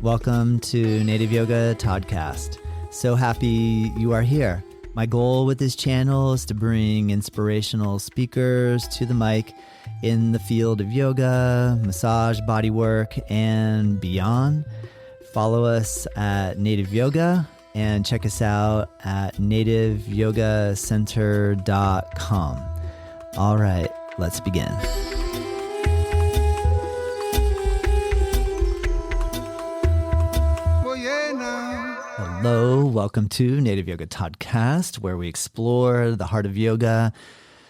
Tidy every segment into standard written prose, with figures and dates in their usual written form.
Welcome to Native Yoga Toddcast. So happy you are here. My goal with this channel is to bring inspirational speakers to the mic in the field of yoga, massage, bodywork, and beyond. Follow us at Native Yoga and check us out at nativeyogacenter.com. All right, let's begin. Hello, welcome to Native Yoga Toddcast, where we explore the heart of yoga,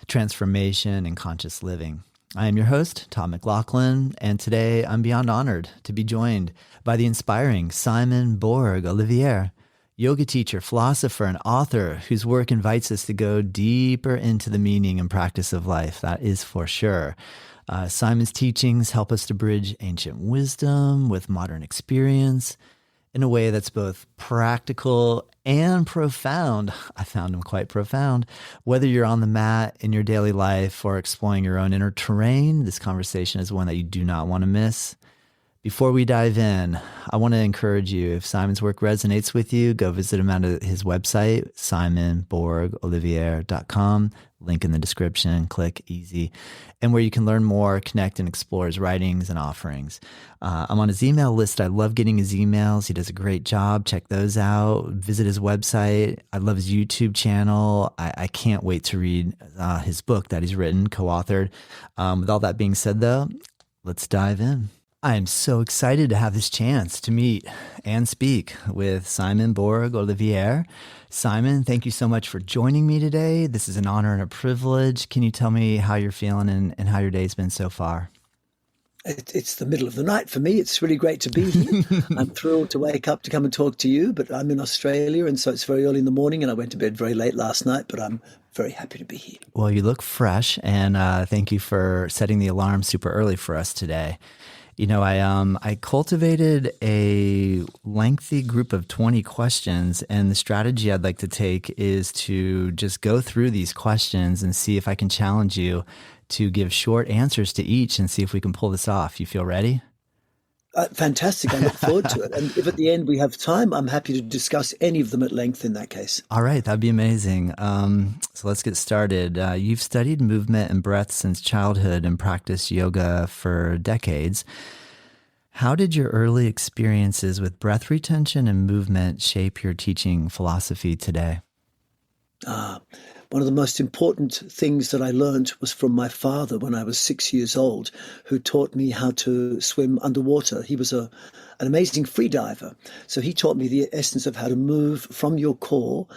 transformation, and conscious living. I am your host, Tom McLaughlin, and today I'm beyond honored to be joined by the inspiring Simon Borg-Olivier, yoga teacher, philosopher, and author whose work invites us to go deeper into the meaning and practice of life. That is for sure. Simon's teachings help us to bridge ancient wisdom with modern experience in a way that's both practical and profound. I found them quite profound. Whether you're on the mat in your daily life or exploring your own inner terrain, this conversation is one that you do not want to miss. Before we dive in, I want to encourage you, if Simon's work resonates with you, go visit him at his website, simonborgolivier.com. Link in the description, click easy, and where you can learn more, connect, and explore his writings and offerings. I'm on his email list. I love getting his emails. He does a great job. Check those out. Visit his website. I love his YouTube channel. I can't wait to read his book that he's written, co-authored. With all that being said, though, let's dive in. I am so excited to have this chance to meet and speak with Simon Borg-Olivier. Simon, thank you so much for joining me today. This is an honor and a privilege. Can you tell me how you're feeling and how your day's been so far? It's the middle of the night for me. It's really great to be here. I'm thrilled to wake up to come and talk to you, but I'm in Australia, and so it's very early in the morning, and I went to bed very late last night, but I'm very happy to be here. Well, you look fresh, and thank you for setting the alarm super early for us today. You know, I cultivated a lengthy group of 20 questions, and the strategy I'd like to take is to just go through these questions and see if I can challenge you to give short answers to each and see if we can pull this off. You feel ready? Fantastic. I look forward to it. And if at the end we have time, I'm happy to discuss any of them at length in that case. All right. That'd be amazing. So let's get started. You've studied movement and breath since childhood and practiced yoga for decades. How did your early experiences with breath retention and movement shape your teaching philosophy today? One of the most important things that I learned was from my father when I was 6 years old, who taught me how to swim underwater. He was an amazing free diver. So he taught me the essence of how to move from your core,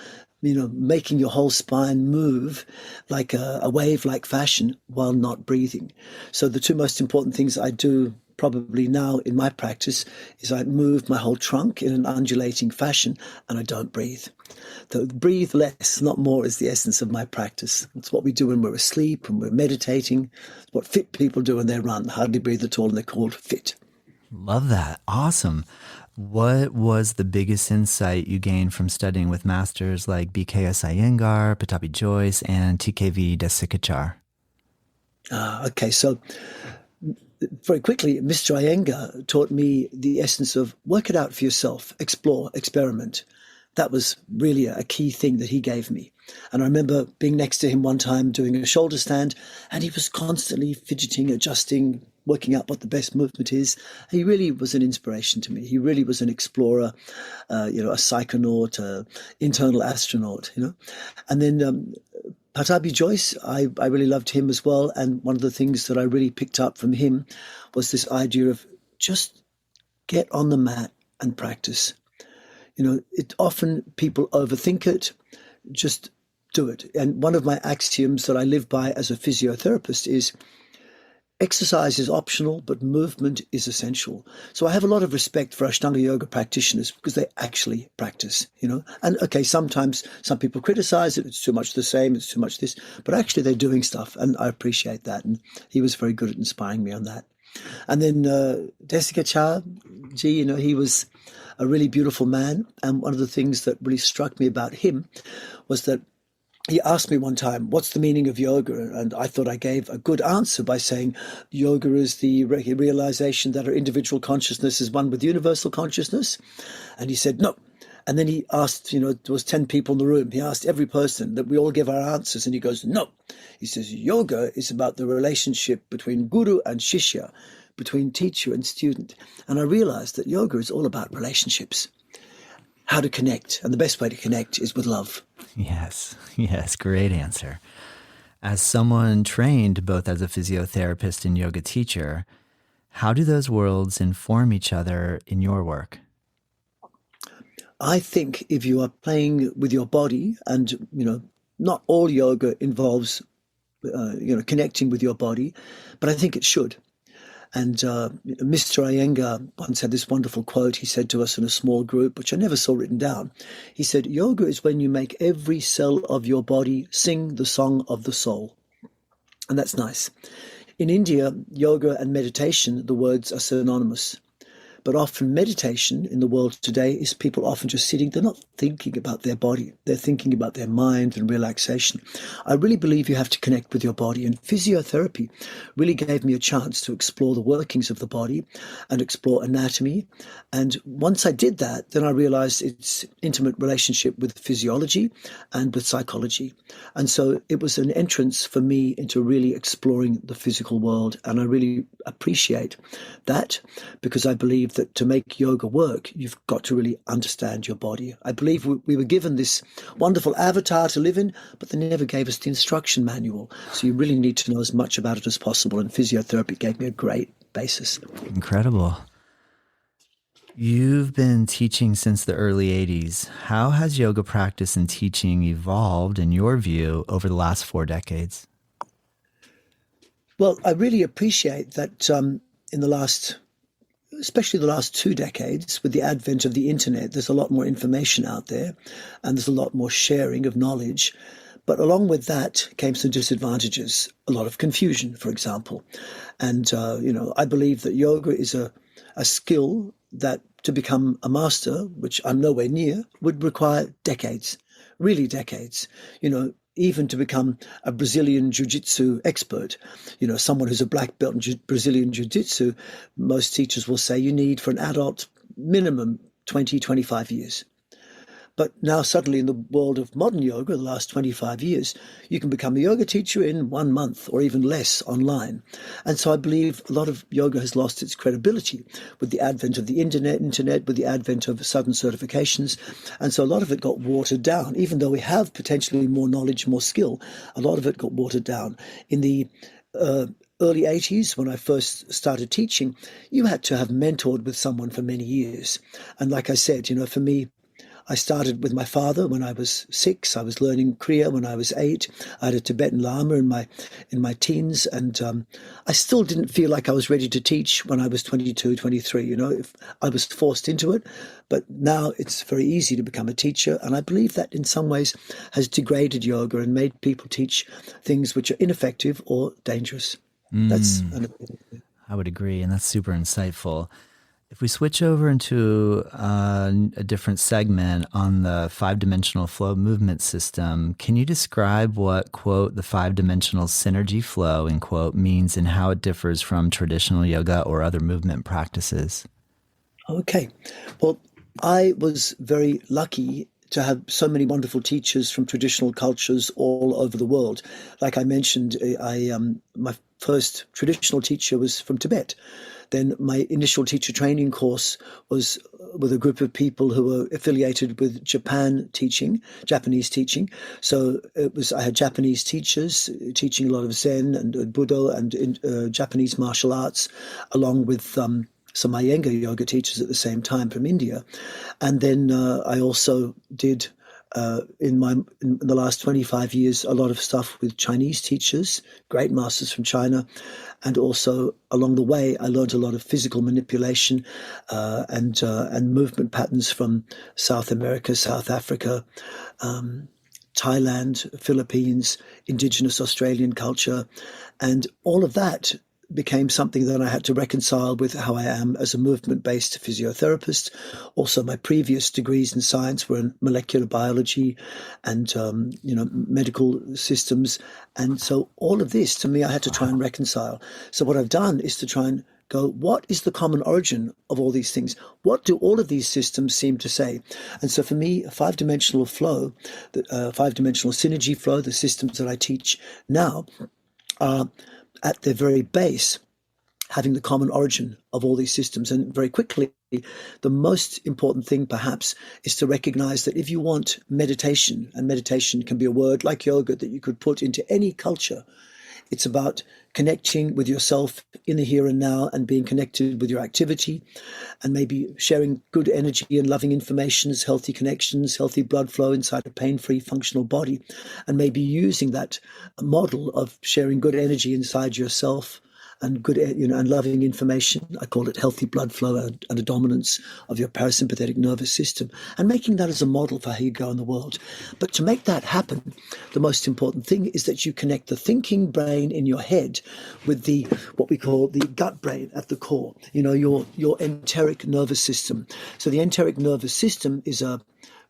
making your whole spine move like a wave-like fashion while not breathing. So the two most important things I do probably now in my practice is I move my whole trunk in an undulating fashion and I don't breathe. The breathe less, not more, is the essence of my practice. It's what we do when we're asleep, when we're meditating. It's what fit people do when they run, hardly breathe at all, and they're called fit. Love that. Awesome. What was the biggest insight you gained from studying with masters like B.K.S. Iyengar, Pattabhi Jois, and T.K.V. Desikachar? Okay, so very quickly, Mr. Iyengar taught me the essence of work it out for yourself, explore, experiment. That was really a key thing that he gave me. And I remember being next to him one time doing a shoulder stand, and he was constantly fidgeting, adjusting, working out what the best movement is. He really was an inspiration to me. He really was an explorer, a psychonaut, an internal astronaut, And then Pattabhi Jois, I really loved him as well. And one of the things that I really picked up from him was this idea of just get on the mat and practice. Often people overthink it, just do it. And one of my axioms that I live by as a physiotherapist is exercise is optional, but movement is essential. So I have a lot of respect for Ashtanga yoga practitioners because they actually practice, And okay, sometimes some people criticize it. It's too much the same. It's too much this, but actually they're doing stuff. And I appreciate that. And he was very good at inspiring me on that. And then Desikachar, he was a really beautiful man. And one of the things that really struck me about him was that he asked me one time, what's the meaning of yoga? And I thought I gave a good answer by saying yoga is the realization that our individual consciousness is one with universal consciousness. And he said, no. And then he asked, there was 10 people in the room. He asked every person that we all give our answers. And he goes, no. He says, yoga is about the relationship between guru and shishya, between teacher and student. And I realized that yoga is all about relationships, how to connect. And the best way to connect is with love. Yes, great answer. As someone trained both as a physiotherapist and yoga teacher, how do those worlds inform each other in your work? I think if you are playing with your body, and not all yoga involves connecting with your body, but I think it should. And Mr. Iyengar once had this wonderful quote he said to us in a small group, which I never saw written down. He said, yoga is when you make every cell of your body sing the song of the soul. And that's nice. In India, yoga and meditation, the words are synonymous. But often meditation in the world today is people often just sitting, they're not thinking about their body, they're thinking about their mind and relaxation. I really believe you have to connect with your body, and physiotherapy really gave me a chance to explore the workings of the body and explore anatomy. And once I did that, then I realized its intimate relationship with physiology and with psychology. And so it was an entrance for me into really exploring the physical world. And I really appreciate that, because I believe that to make yoga work, you've got to really understand your body. I believe we were given this wonderful avatar to live in, but they never gave us the instruction manual. So you really need to know as much about it as possible. And physiotherapy gave me a great basis. Incredible. You've been teaching since the early 80s. How has yoga practice and teaching evolved, in your view, over the last 4 decades? Well, I really appreciate that in the last, especially the last 2 decades, with the advent of the internet, there's a lot more information out there and there's a lot more sharing of knowledge. But along with that came some disadvantages, a lot of confusion, for example. And, I believe that yoga is a skill that to become a master, which I'm nowhere near, would require decades, really decades. Even to become a Brazilian jiu-jitsu expert, someone who's a black belt in Brazilian jiu-jitsu, most teachers will say you need for an adult minimum 20, 25 years. But now suddenly in the world of modern yoga, the last 25 years, you can become a yoga teacher in 1 month or even less online. And so I believe a lot of yoga has lost its credibility with the advent of the internet, with the advent of sudden certifications. And so a lot of it got watered down. Even though we have potentially more knowledge, more skill, a lot of it got watered down. In the early 80s, when I first started teaching, you had to have mentored with someone for many years. And like I said, for me, I started with my father when I was 6. I was learning Kriya when I was 8. I had a Tibetan Lama in my teens, and I still didn't feel like I was ready to teach when I was 22, 23. If I was forced into it. But now it's very easy to become a teacher, and I believe that in some ways has degraded yoga and made people teach things which are ineffective or dangerous. That's an opinion. I would agree, and that's super insightful. If we switch over into a different segment on the 5-dimensional flow movement system, can you describe what, quote, the 5-dimensional synergy flow, end quote, means and how it differs from traditional yoga or other movement practices? Okay. Well, I was very lucky to have so many wonderful teachers from traditional cultures all over the world. Like I mentioned, my first traditional teacher was from Tibet. Then my initial teacher training course was with a group of people who were affiliated with Japanese teaching. So I had Japanese teachers teaching a lot of Zen and Buddha and Japanese martial arts, along with some Iyengar yoga teachers at the same time from India. And then I also did in the last 25 years, a lot of stuff with Chinese teachers, great masters from China. And also along the way, I learned a lot of physical manipulation and movement patterns from South America, South Africa, Thailand, Philippines, indigenous Australian culture. And all of that became something that I had to reconcile with how I am as a movement-based physiotherapist. Also, my previous degrees in science were in molecular biology and, medical systems. And so all of this, to me, I had to try and reconcile. So what I've done is to try and go, what is the common origin of all these things? What do all of these systems seem to say? And so for me, a five-dimensional flow, five-dimensional synergy flow, the systems that I teach now are at their very base having the common origin of all these systems. And very quickly, the most important thing perhaps is to recognize that if you want meditation, and meditation can be a word like yoga that you could put into any culture, it's about connecting with yourself in the here and now and being connected with your activity and maybe sharing good energy and loving informations, healthy connections, healthy blood flow inside a pain-free functional body, and maybe using that model of sharing good energy inside yourself and good, and loving information. I call it healthy blood flow and a dominance of your parasympathetic nervous system, and making that as a model for how you go in the world. But to make that happen, the most important thing is that you connect the thinking brain in your head with the what we call the gut brain at the core. Your enteric nervous system. So the enteric nervous system is a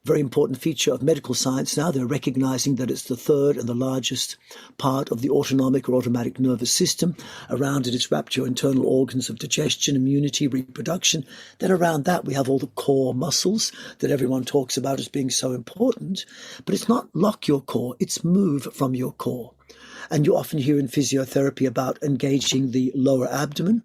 very important feature of medical science now. They're recognizing that it's the third and the largest part of the autonomic or automatic nervous system. Around it is wrapped your internal organs of digestion, immunity, reproduction. Then around that we have all the core muscles that everyone talks about as being so important. But it's not lock your core, it's move from your core. And you often hear in physiotherapy about engaging the lower abdomen.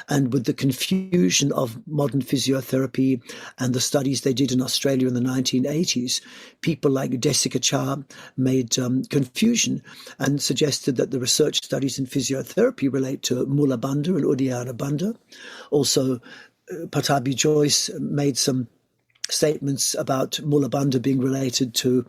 And with the confusion of modern physiotherapy and the studies they did in Australia in the 1980s, people like Jessica Cha made confusion and suggested that the research studies in physiotherapy relate to Mula Bandha and Uddiyana Bandha. Also, Patabi Joyce made some statements about Mula Bandha being related to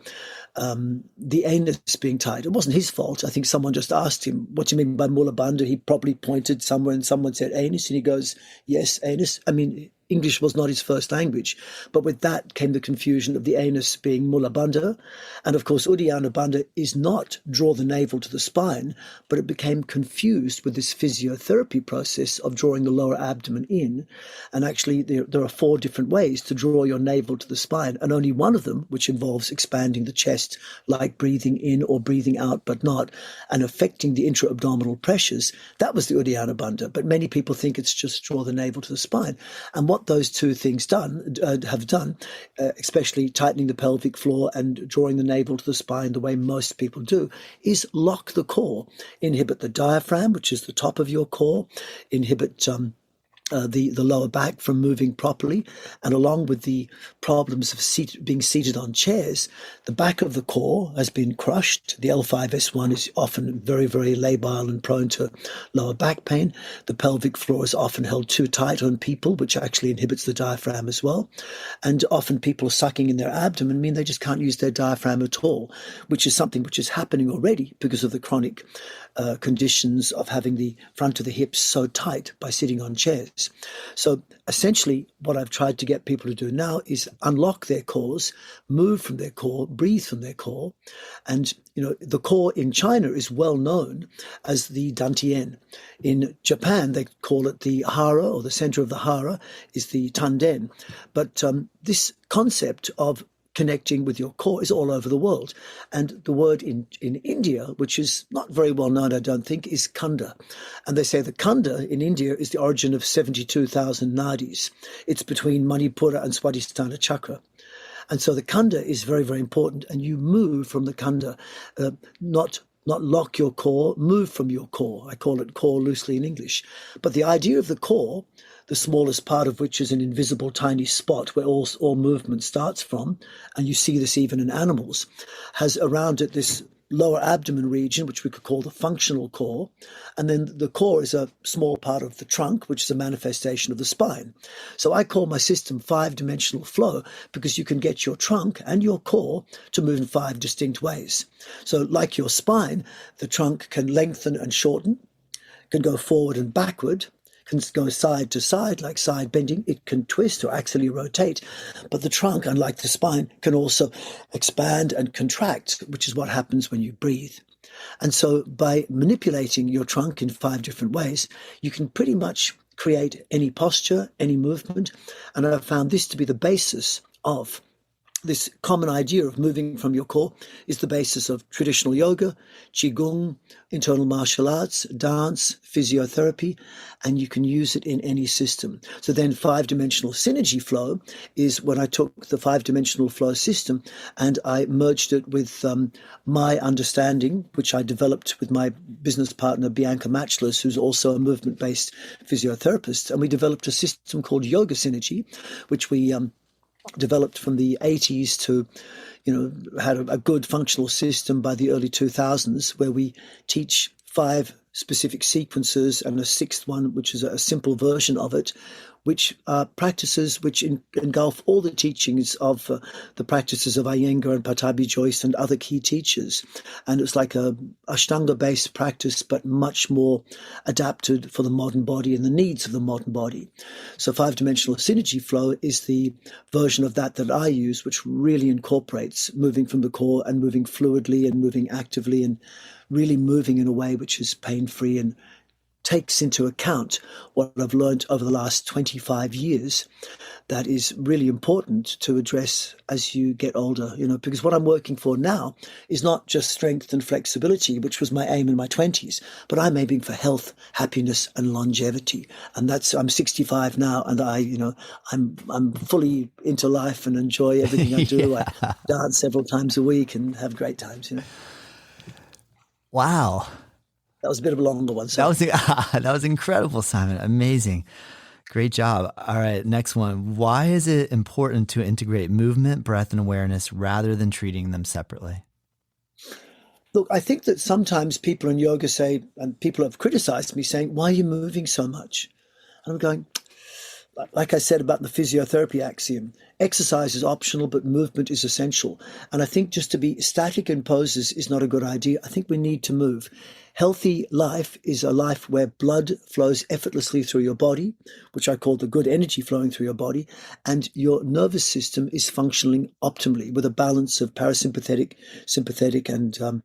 the anus being tight. It wasn't his fault. I think someone just asked him, what do you mean by Mula Bandha? He probably pointed somewhere and someone said anus, and he goes, yes, anus. I mean, English was not his first language. But with that came the confusion of the anus being Mula Bandha. And of course, Uddiyana Bandha is not draw the navel to the spine, but it became confused with this physiotherapy process of drawing the lower abdomen in. And actually, there are 4 different ways to draw your navel to the spine, and only one of them, which involves expanding the chest, like breathing in or breathing out, but not, and affecting the intra-abdominal pressures. That was the Uddiyana Bandha. But many people think it's just draw the navel to the spine. And what those two things have done, especially tightening the pelvic floor and drawing the navel to the spine the way most people do, is lock the core, inhibit the diaphragm, which is the top of your core, inhibit the lower back from moving properly, and along with the problems of being seated on chairs, the back of the core has been crushed. The L5S1 is often very, very labile and prone to lower back pain. The pelvic floor is often held too tight on people, which actually inhibits the diaphragm as well. And often people sucking in their abdomen mean they just can't use their diaphragm at all, which is something which is happening already because of the chronic conditions of having the front of the hips so tight by sitting on chairs. So essentially what I've tried to get people to do now is unlock their cores, move from their core, breathe from their core. And, the core in China is well known as the dantian. In Japan, they call it the hara, or the center of the hara is the tanden. But this concept of connecting with your core is all over the world. And the word in India, which is not very well known, I don't think, is khanda. And they say the khanda in India is the origin of 72,000 nadis. It's between Manipura and Swadhisthana chakra. And so the khanda is very, very important. And you move from the khanda, not lock your core, move from your core. I call it core loosely in English. But the idea of the core, the smallest part of which is an invisible tiny spot where all movement starts from, and you see this even in animals, has around it this lower abdomen region, which we could call the functional core. And then the core is a small part of the trunk, which is a manifestation of the spine. So I call my system 5-dimensional flow because you can get your trunk and your core to move in 5 distinct ways. So like your spine, the trunk can lengthen and shorten, can go forward and backward, can go side to side, like side bending. It can twist or axially rotate. But the trunk, unlike the spine, can also expand and contract, which is what happens when you breathe. And so by manipulating your trunk in 5 different ways, you can pretty much create any posture, any movement. And I've found this to be the basis of this common idea of moving from your core is the basis of traditional yoga, qigong, internal martial arts, dance, physiotherapy, and you can use it in any system. So then 5-dimensional synergy flow is when I took the 5-dimensional flow system and I merged it with my understanding, which I developed with my business partner, Bianca Matchless, who's also a movement-based physiotherapist. And we developed a system called Yoga Synergy, which we developed from the 80s to, had a good functional system by the early 2000s, where we teach 5 specific sequences and a 6th one, which is a simple version of it, which are practices which engulf all the teachings of the practices of Iyengar and Patabi Joyce and other key teachers. And it's like a Ashtanga-based practice, but much more adapted for the modern body and the needs of the modern body. So 5-dimensional synergy flow is the version of that I use, which really incorporates moving from the core and moving fluidly and moving actively and really moving in a way which is pain-free and takes into account what I've learned over the last 25 years that is really important to address as you get older, because what I'm working for now is not just strength and flexibility, which was my aim in my 20s, but I'm aiming for health, happiness, and longevity. And I'm 65 now, and I'm fully into life and enjoy everything I do. Yeah. I dance several times a week and have great times, Wow. That was a bit of a longer one. So. That was incredible, Simon. Amazing. Great job. All right, next one. Why is it important to integrate movement, breath, and awareness rather than treating them separately? Look, I think that sometimes people in yoga say, and people have criticized me saying, why are you moving so much? And I'm going, like I said about the physiotherapy axiom, exercise is optional, but movement is essential. And I think just to be static in poses is not a good idea. I think we need to move. Healthy life is a life where blood flows effortlessly through your body, which I call the good energy flowing through your body, and your nervous system is functioning optimally with a balance of parasympathetic, sympathetic, and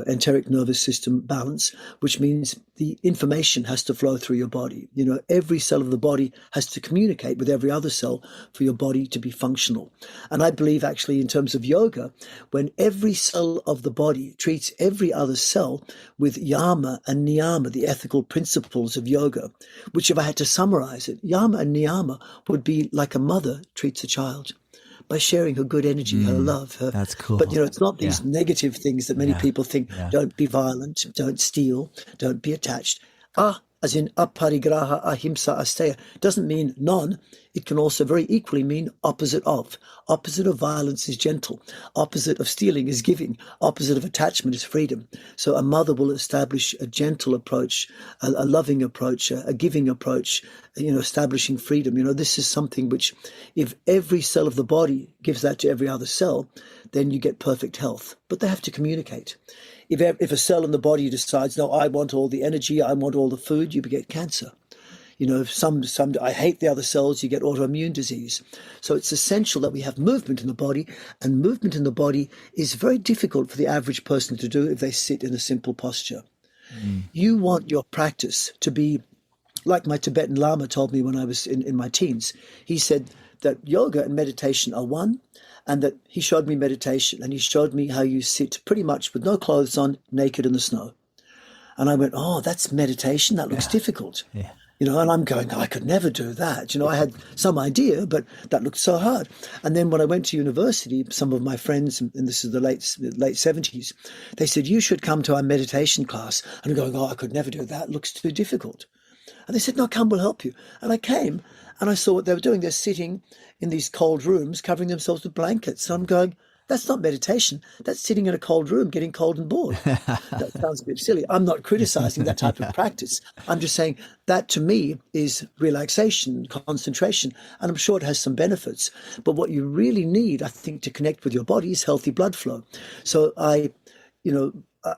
enteric nervous system balance, which means the information has to flow through your body. Every cell of the body has to communicate with every other cell for your body to be functional. And I believe actually in terms of yoga, when every cell of the body treats every other cell with yama and niyama, the ethical principles of yoga, which if I had to summarize it, yama and niyama would be like a mother treats a child, by sharing her good energy, her love. That's cool. But, it's not these negative things that many people think. Yeah. Don't be violent, don't steal, don't be attached. As in aparigraha ahimsa asteya, doesn't mean none. It can also very equally mean opposite of. Opposite of violence is gentle. Opposite of stealing is giving. Opposite of attachment is freedom. So a mother will establish a gentle approach, a loving approach, a giving approach, establishing freedom. This is something which, if every cell of the body gives that to every other cell, then you get perfect health. But they have to communicate. If a cell in the body decides, no, I want all the energy, I want all the food, you get cancer. If some I hate the other cells, you get autoimmune disease. So it's essential that we have movement in the body, and movement in the body is very difficult for the average person to do if they sit in a simple posture. You want your practice to be like my Tibetan Lama told me when I was in my teens. He said that yoga and meditation are one, and that he showed me meditation, and he showed me how you sit pretty much with no clothes on, naked in the snow. And I went, oh, that's meditation? That looks difficult. Yeah. And I'm going, I could never do that. I had some idea, but that looked so hard. And then when I went to university, some of my friends, and this is the late 70s, they said, you should come to our meditation class. And I'm going, oh, I could never do that. It looks too difficult. And they said, no, come, we'll help you. And I came and I saw what they were doing. They're sitting in these cold rooms, covering themselves with blankets. And I'm going, that's not meditation. That's sitting in a cold room, getting cold and bored. That sounds a bit silly. I'm not criticizing that type of practice. I'm just saying that to me is relaxation, concentration, and I'm sure it has some benefits. But what you really need, I think, to connect with your body is healthy blood flow. So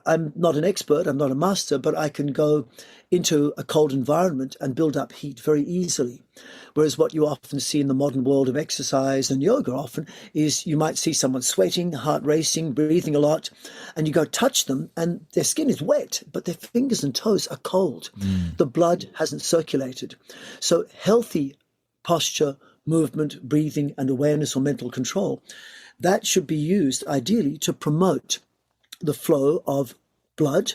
I'm not an expert, I'm not a master, but I can go into a cold environment and build up heat very easily. Whereas what you often see in the modern world of exercise and yoga often is you might see someone sweating, heart racing, breathing a lot, and you go touch them and their skin is wet, but their fingers and toes are cold. The blood hasn't circulated. So healthy posture, movement, breathing, and awareness or mental control, that should be used ideally to promote the flow of blood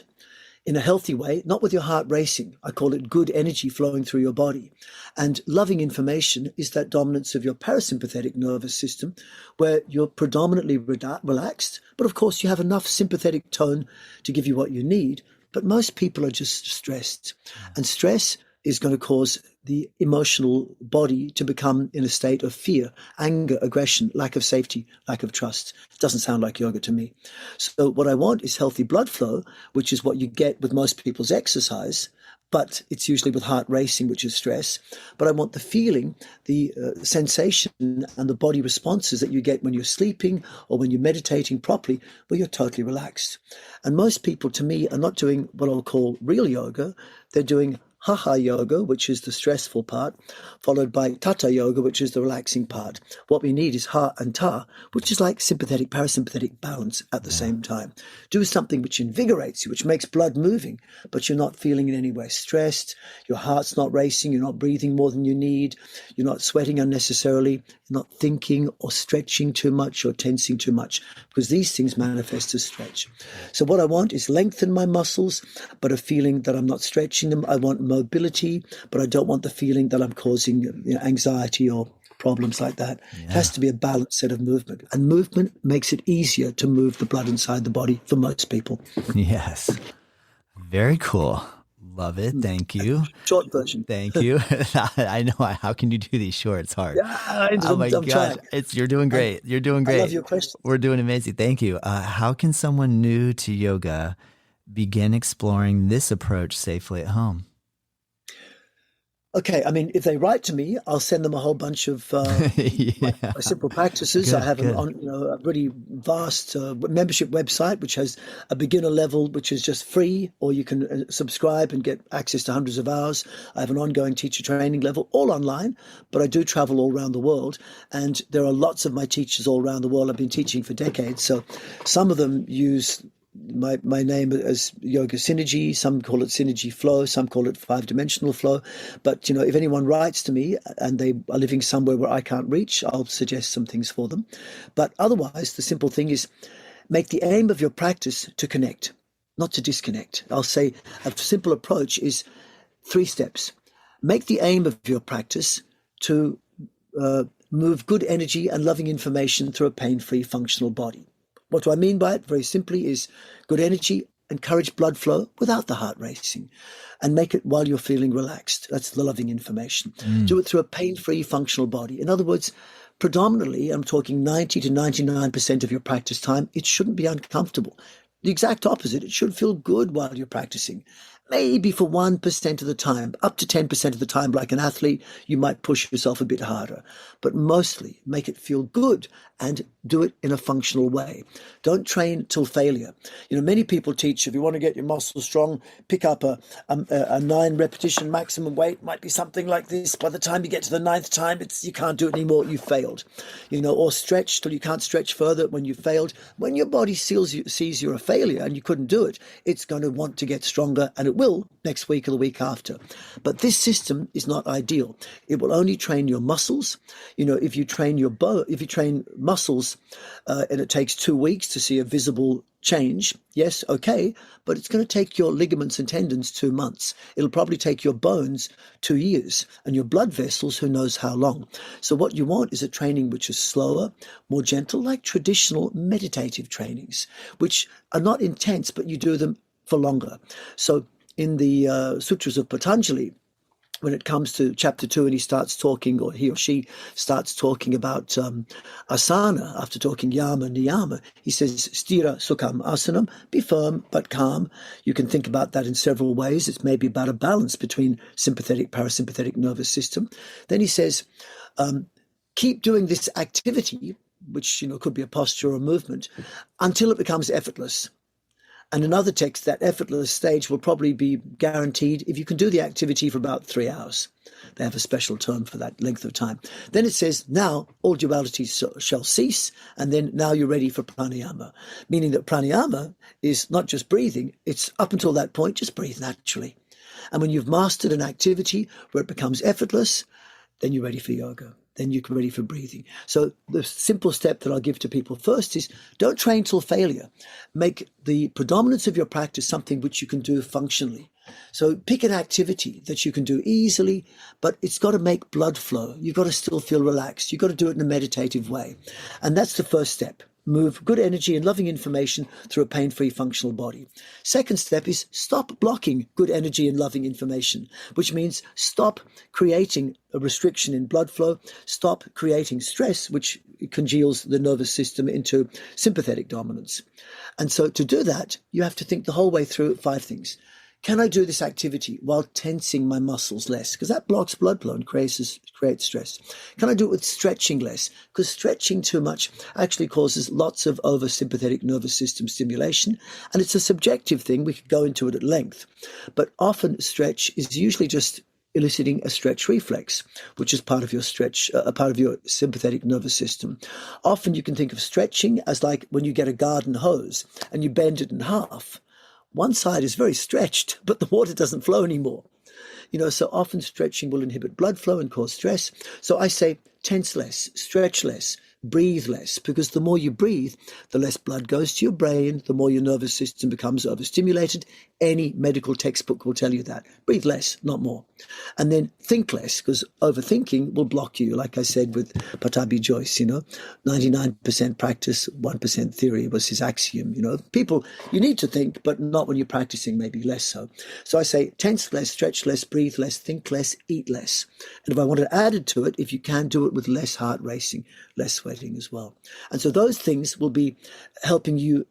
in a healthy way, not with your heart racing. I call it good energy flowing through your body. And loving information is that dominance of your parasympathetic nervous system, where you're predominantly relaxed, but of course you have enough sympathetic tone to give you what you need. But most people are just stressed. And stress is going to cause the emotional body to become in a state of fear, anger, aggression, lack of safety, lack of trust. It doesn't sound like yoga to me. So what I want is healthy blood flow, which is what you get with most people's exercise, but it's usually with heart racing, which is stress. But I want the feeling, the sensation and the body responses that you get when you're sleeping or when you're meditating properly, where you're totally relaxed. And most people, to me, are not doing what I'll call real yoga. They're doing Hatha yoga, which is the stressful part, followed by Tata yoga, which is the relaxing part. What we need is Ha and Ta, which is like sympathetic, parasympathetic balance at the same time. Do something which invigorates you, which makes blood moving, but you're not feeling in any way stressed. Your heart's not racing. You're not breathing more than you need. You're not sweating unnecessarily. You're not thinking or stretching too much or tensing too much, because these things manifest as stretch. So what I want is lengthen my muscles, but a feeling that I'm not stretching them. I want mobility, but I don't want the feeling that I'm causing anxiety or problems like that. It has to be a balanced set of movement. And movement makes it easier to move the blood inside the body for most people. Yes. Very cool. Love it. Thank you. Short version. Thank you. I know. How can you do these short? It's hard. Yeah, Oh my I'm gosh. trying. You're doing great. You're doing great. I love your question. We're doing amazing. Thank you. How can someone new to yoga begin exploring this approach safely at home? Okay, I mean, if they write to me, I'll send them a whole bunch of my simple practices. Good, I have a really vast membership website, which has a beginner level, which is just free, or you can subscribe and get access to hundreds of hours. I have an ongoing teacher training level, all online, but I do travel all around the world. And there are lots of my teachers all around the world. I've been teaching for decades. So some of them use my name as Yoga Synergy. Some call it Synergy Flow. Some call it 5-dimensional flow. But, if anyone writes to me and they are living somewhere where I can't reach, I'll suggest some things for them. But otherwise, the simple thing is make the aim of your practice to connect, not to disconnect. I'll say a simple approach is 3 steps. Make the aim of your practice to move good energy and loving information through a pain-free functional body. What do I mean by it? Very simply is good energy, encourage blood flow without the heart racing, and make it while you're feeling relaxed. That's the loving information. Do it through a pain-free functional body. In other words, predominantly, I'm talking 90 to 99% of your practice time, it shouldn't be uncomfortable. The exact opposite, it should feel good while you're practicing. Maybe for 1% of the time, up to 10% of the time, like an athlete, you might push yourself a bit harder. But mostly make it feel good and do it in a functional way. Don't train till failure. Many people teach, if you want to get your muscles strong, pick up a 9 repetition maximum weight, might be something like this. By the time you get to the 9th time, you can't do it anymore, you failed. Or stretch till you can't stretch further when you failed. When your body sees you're a failure and you couldn't do it, it's going to want to get stronger, and it will next week or the week after. But this system is not ideal. It will only train your muscles. If you train muscles and it takes 2 weeks to see a visible change, yes, okay, but it's going to take your ligaments and tendons 2 months. It'll probably take your bones 2 years, and your blood vessels, who knows how long. So what you want is a training which is slower, more gentle, like traditional meditative trainings, which are not intense, but you do them for longer. So in the Sutras of Patanjali, when it comes to chapter 2 and he starts talking, or he or she starts talking about asana, after talking yama, niyama, he says, stira sukham asanam, be firm but calm. You can think about that in several ways. It's maybe about a balance between sympathetic, parasympathetic nervous system. Then he says, keep doing this activity, which could be a posture or a movement, until it becomes effortless. And another text, that effortless stage will probably be guaranteed if you can do the activity for about 3 hours. They have a special term for that length of time. Then it says, now all dualities shall cease, and then now you're ready for pranayama, meaning that pranayama is not just breathing, it's up until that point, just breathe naturally. And when you've mastered an activity where it becomes effortless, then you're ready for yoga. Then you're ready for breathing. So the simple step that I'll give to people first is don't train till failure. Make the predominance of your practice something which you can do functionally. So pick an activity that you can do easily, but it's got to make blood flow. You've got to still feel relaxed. You've got to do it in a meditative way. And that's the first step. Move good energy and loving information through a pain-free functional body. Second step is stop blocking good energy and loving information, which means stop creating a restriction in blood flow, stop creating stress, which congeals the nervous system into sympathetic dominance. And so to do that, you have to think the whole way through 5 things. Can I do this activity while tensing my muscles less? Because that blocks blood flow and creates stress. Can I do it with stretching less? Because stretching too much actually causes lots of oversympathetic nervous system stimulation. And it's a subjective thing. We could go into it at length. But often stretch is usually just eliciting a stretch reflex, which is part of your part of your sympathetic nervous system. Often you can think of stretching as like when you get a garden hose and you bend it in half. One side is very stretched, but the water doesn't flow anymore. So often stretching will inhibit blood flow and cause stress. So I say tense less, stretch less, breathe less, because the more you breathe, the less blood goes to your brain, the more your nervous system becomes overstimulated. Any medical textbook will tell you that. Breathe less, not more. And then think less, because overthinking will block you, like I said with Patabi Joyce, 99% practice, 1% theory was his axiom. People, you need to think, but not when you're practicing, maybe less so. So I say tense less, stretch less, breathe less, think less, eat less. And if I want to add it to it, if you can, do it with less heart racing, less sweating as well. And so those things will be helping you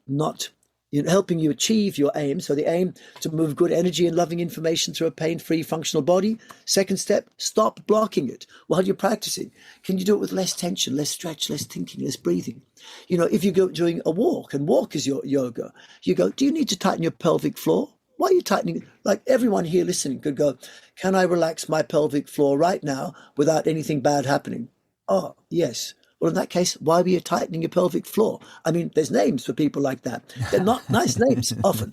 helping you achieve your aim. So the aim to move good energy and loving information through a pain-free functional body. Second step, stop blocking it while you're practicing. Can you do it with less tension, less stretch, less thinking, less breathing? If you go doing a walk, and walk is your yoga, you go, do you need to tighten your pelvic floor? Why are you tightening? Like everyone here listening could go, can I relax my pelvic floor right now without anything bad happening? Oh, yes. Well, in that case, why were you tightening your pelvic floor? I mean, there's names for people like that. They're not nice names often,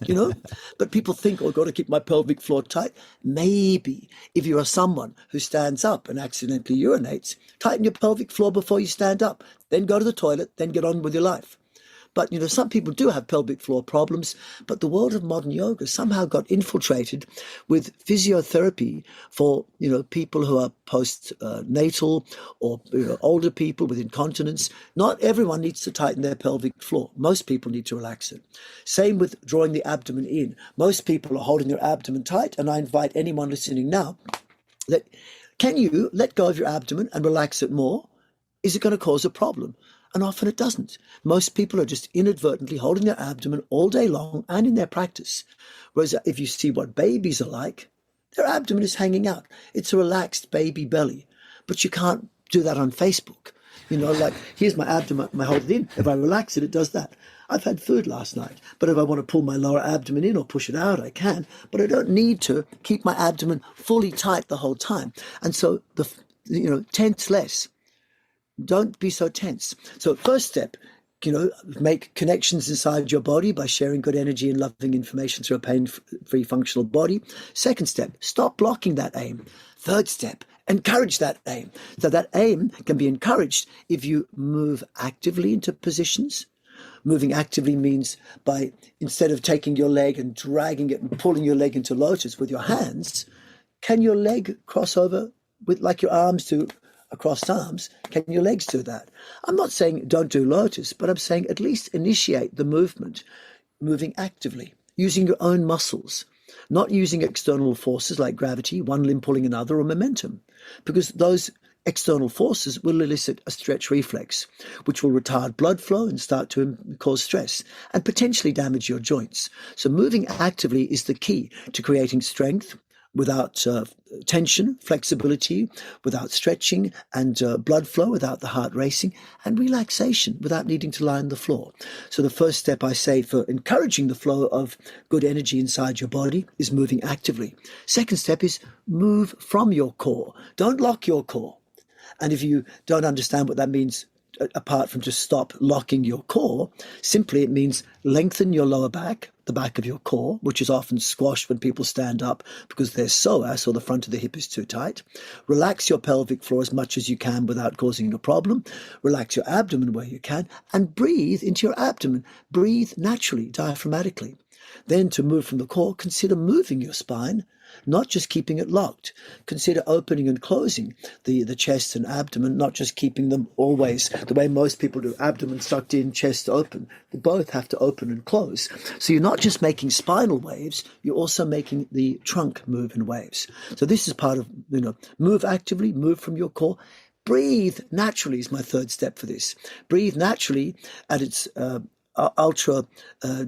But people think, I've got to keep my pelvic floor tight. Maybe if you are someone who stands up and accidentally urinates, tighten your pelvic floor before you stand up. Then go to the toilet, then get on with your life. But, some people do have pelvic floor problems, but the world of modern yoga somehow got infiltrated with physiotherapy for, people who are post-natal or older people with incontinence. Not everyone needs to tighten their pelvic floor. Most people need to relax it. Same with drawing the abdomen in. Most people are holding their abdomen tight, and I invite anyone listening now that can you let go of your abdomen and relax it more? Is it going to cause a problem? And often it doesn't. Most people are just inadvertently holding their abdomen all day long and in their practice. Whereas if you see what babies are like, their abdomen is hanging out. It's a relaxed baby belly. But you can't do that on Facebook. Like, here's my abdomen, I hold it in. If I relax it, it does that. I've had food last night, but if I want to pull my lower abdomen in or push it out, I can. But I don't need to keep my abdomen fully tight the whole time. And so, tense less. Don't be so tense. So first step, make connections inside your body by sharing good energy and loving information through a pain-free functional body. Second step, stop blocking that aim. Third step, encourage that aim. So that aim can be encouraged if you move actively into positions. Moving actively means by, instead of taking your leg and dragging it and pulling your leg into lotus with your hands, can your leg cross over with like your arms do across arms? Can your legs do that? I'm not saying don't do lotus, but I'm saying at least initiate the movement, moving actively, using your own muscles, not using external forces like gravity, one limb pulling another, or momentum, because those external forces will elicit a stretch reflex, which will retard blood flow and start to cause stress and potentially damage your joints. So moving actively is the key to creating strength, without tension, flexibility, without stretching, and blood flow, without the heart racing, and relaxation without needing to lie on the floor. So the first step I say for encouraging the flow of good energy inside your body is moving actively. Second step is move from your core. Don't lock your core. And if you don't understand what that means, apart from just stop locking your core, simply it means lengthen your lower back, the back of your core, which is often squashed when people stand up because their psoas, or the front of the hip, is too tight. Relax your pelvic floor as much as you can without causing a problem. Relax your abdomen where you can, and breathe into your abdomen. Breathe naturally, diaphragmatically. Then to move from the core, consider moving your spine, not just keeping it locked. Consider opening and closing the chest and abdomen, not just keeping them always the way most people do, abdomen sucked in, chest open. They both have to open and close. So you're not just making spinal waves, you're also making the trunk move in waves. So this is part of, move actively, move from your core. Breathe naturally is my third step for this. Breathe naturally at its ultra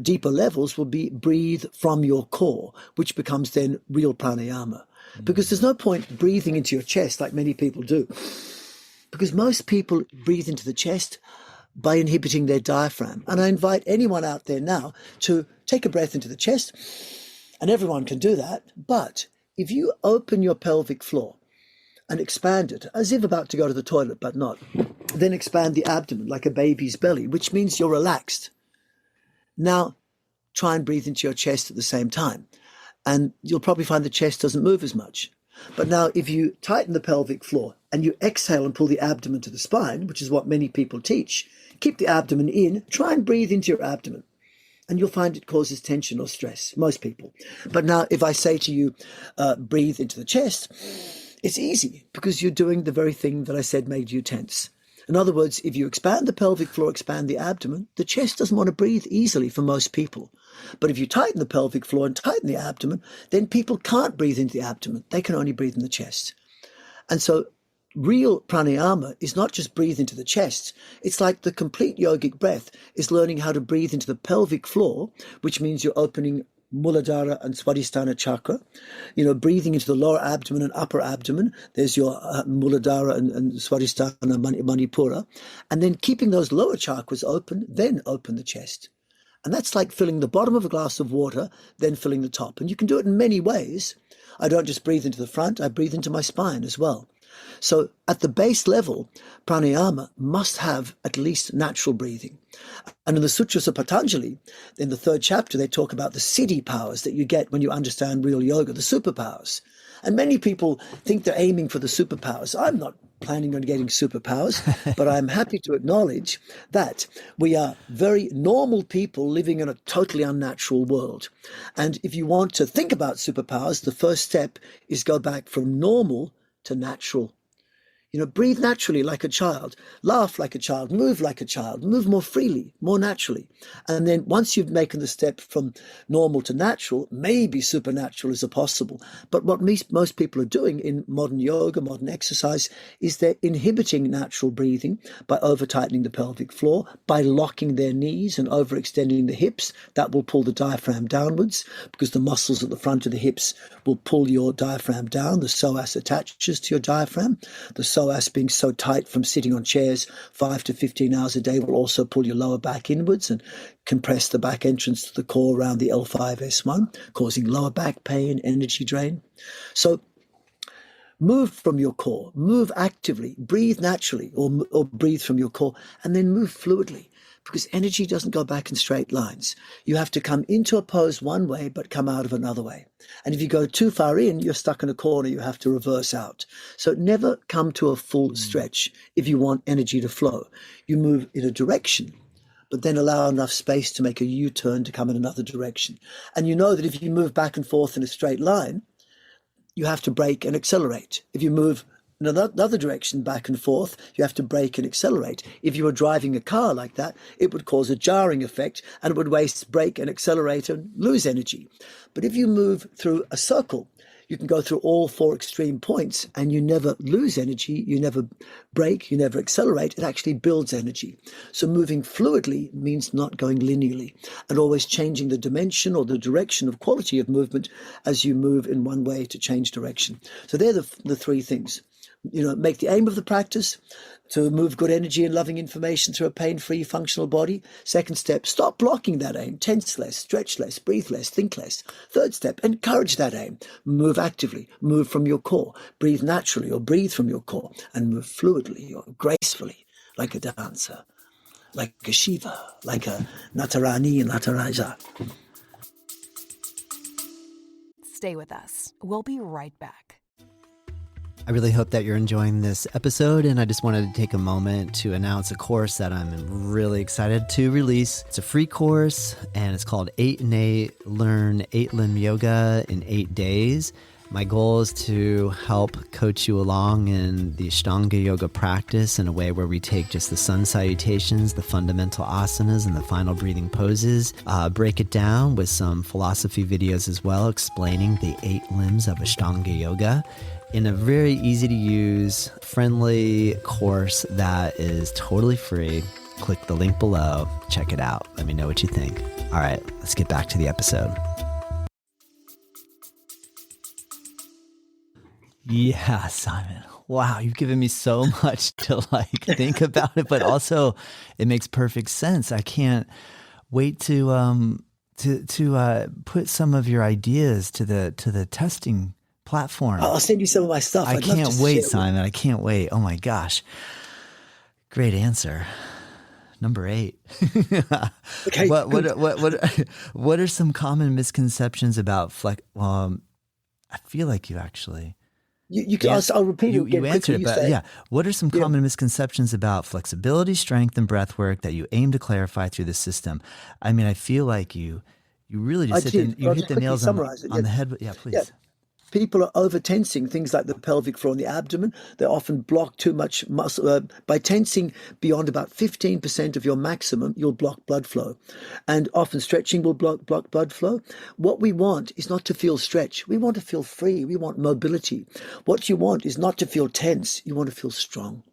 deeper levels will be breathe from your core, which becomes then real pranayama. Because there's no point breathing into your chest like many people do. Because most people breathe into the chest by inhibiting their diaphragm. And I invite anyone out there now to take a breath into the chest, and everyone can do that. But if you open your pelvic floor and expand it, as if about to go to the toilet, but not, then expand the abdomen like a baby's belly, which means you're relaxed. Now, try and breathe into your chest at the same time, and you'll probably find the chest doesn't move as much. But now, if you tighten the pelvic floor and you exhale and pull the abdomen to the spine, which is what many people teach, keep the abdomen in, try and breathe into your abdomen, and you'll find it causes tension or stress, most people. But now, if I say to you, breathe into the chest, it's easy because you're doing the very thing that I said made you tense. In other words, if you expand the pelvic floor, expand the abdomen, the chest doesn't want to breathe easily for most people. But if you tighten the pelvic floor and tighten the abdomen, then people can't breathe into the abdomen. They can only breathe in the chest. And so real pranayama is not just breathe into the chest. It's like the complete yogic breath is learning how to breathe into the pelvic floor, which means you're opening Muladhara and Swadhisthana chakra, breathing into the lower abdomen and upper abdomen. There's your Muladhara and Swadhisthana Manipura. And then keeping those lower chakras open, then open the chest. And that's like filling the bottom of a glass of water, then filling the top. And you can do it in many ways. I don't just breathe into the front, I breathe into my spine as well. So at the base level, pranayama must have at least natural breathing. And in the Sutras of Patanjali, in the third chapter, they talk about the siddhi powers that you get when you understand real yoga, the superpowers. And many people think they're aiming for the superpowers. I'm not planning on getting superpowers, but I'm happy to acknowledge that we are very normal people living in a totally unnatural world. And if you want to think about superpowers, the first step is go back from normal to natural. Breathe naturally like a child, laugh like a child, move more freely, more naturally. And then once you've taken the step from normal to natural, maybe supernatural is possible. But what most people are doing in modern yoga, modern exercise, is they're inhibiting natural breathing by over-tightening the pelvic floor, by locking their knees and overextending the hips. That will pull the diaphragm downwards because the muscles at the front of the hips will pull your diaphragm down. The psoas attaches to your diaphragm. The psoas being so tight from sitting on chairs 5 to 15 hours a day will also pull your lower back inwards and compress the back entrance to the core around the L5-S1, causing lower back pain, energy drain. So move from your core, move actively, breathe naturally or breathe from your core, and then move fluidly. Because energy doesn't go back in straight lines. You have to come into a pose one way, but come out of another way. And if you go too far in, you're stuck in a corner, you have to reverse out. So never come to a full stretch if you want energy to flow. You move in a direction, but then allow enough space to make a U-turn to come in another direction. And you know that if you move back and forth in a straight line, you have to brake and accelerate. If you move in another direction, back and forth, you have to brake and accelerate. If you were driving a car like that, it would cause a jarring effect and it would waste brake and accelerate and lose energy. But if you move through a circle, you can go through all four extreme points and you never lose energy, you never break, you never accelerate. It actually builds energy. So moving fluidly means not going linearly and always changing the dimension or the direction of quality of movement as you move in one way to change direction. So they're the three things. Make the aim of the practice to move good energy and loving information through a pain-free, functional body. Second step, stop blocking that aim. Tense less, stretch less, breathe less, think less. Third step, encourage that aim. Move actively, move from your core. Breathe naturally or breathe from your core and move fluidly or gracefully like a dancer, like a Shiva, like a Natarani and Nataraja. Stay with us. We'll be right back. I really hope that you're enjoying this episode, and I just wanted to take a moment to announce a course that I'm really excited to release. It's a free course, and it's called 8 in 8, Learn 8-Limb Yoga in 8 days. My goal is to help coach you along in the Ashtanga yoga practice in a way where we take just the sun salutations, the fundamental asanas, and the final breathing poses, break it down with some philosophy videos as well, explaining the 8 limbs of Ashtanga yoga in a very easy to use, friendly course that is totally free. Click the link below, check it out. Let me know what you think. All right, let's get back to the episode. Yeah, Simon. Wow, you've given me so much to think about it, but also it makes perfect sense. I can't wait to put some of your ideas to the testing platform. I'll send you some of my stuff. I can't wait, Simon. I can't wait. Oh my gosh. Great answer. Number 8. Okay. What are some common misconceptions about I feel like you actually I'll repeat it again. You answered it, but yeah. What are some common misconceptions about flexibility, strength, and breath work that you aim to clarify through the system? I mean, I feel like you really just hit the nails on the head. Yeah, please. Yeah. People are over tensing things like the pelvic floor and the abdomen. They often block too much muscle. By tensing beyond about 15% of your maximum, you'll block blood flow. And often stretching will block blood flow. What we want is not to feel stretch. We want to feel free. We want mobility. What you want is not to feel tense. You want to feel strong.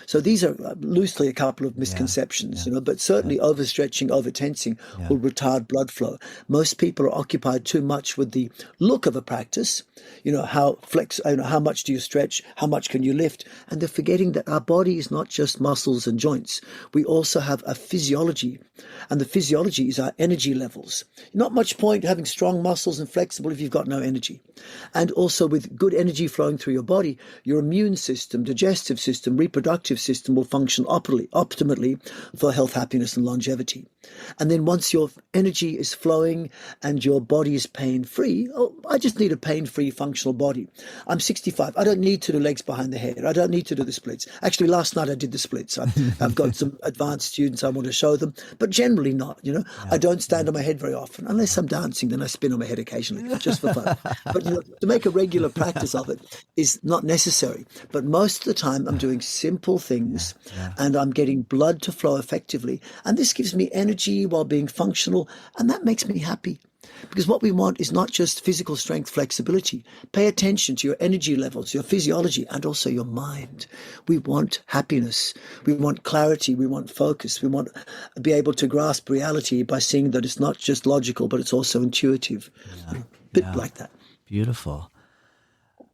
So these are loosely a couple of misconceptions, but certainly overstretching, overtensing will retard blood flow. Most people are occupied too much with the look of a practice, how much do you stretch, how much can you lift, and they're forgetting that our body is not just muscles and joints. We also have a physiology, and the physiology is our energy levels. Not much point having strong muscles and flexible if you've got no energy. And also with good energy flowing through your body, your immune system, digestive system, reproductive system will function optimally for health, happiness, and longevity. And then once your energy is flowing and your body is pain-free, I just need a pain-free functional body. I'm 65. I don't need to do legs behind the head. I don't need to do the splits. Actually, last night I did the splits. I've got some advanced students I want to show them, but generally not. I don't stand on my head very often. Unless I'm dancing, then I spin on my head occasionally, just for fun. But to make a regular practice of it is not necessary. But most of the time I'm doing simple things and I'm getting blood to flow effectively. And this gives me energy while being functional. And that makes me happy. Because what we want is not just physical strength, flexibility. Pay attention to your energy levels, your physiology, and also your mind. We want happiness. We want clarity. We want focus. We want to be able to grasp reality by seeing that it's not just logical, but it's also intuitive. A bit like that. Beautiful.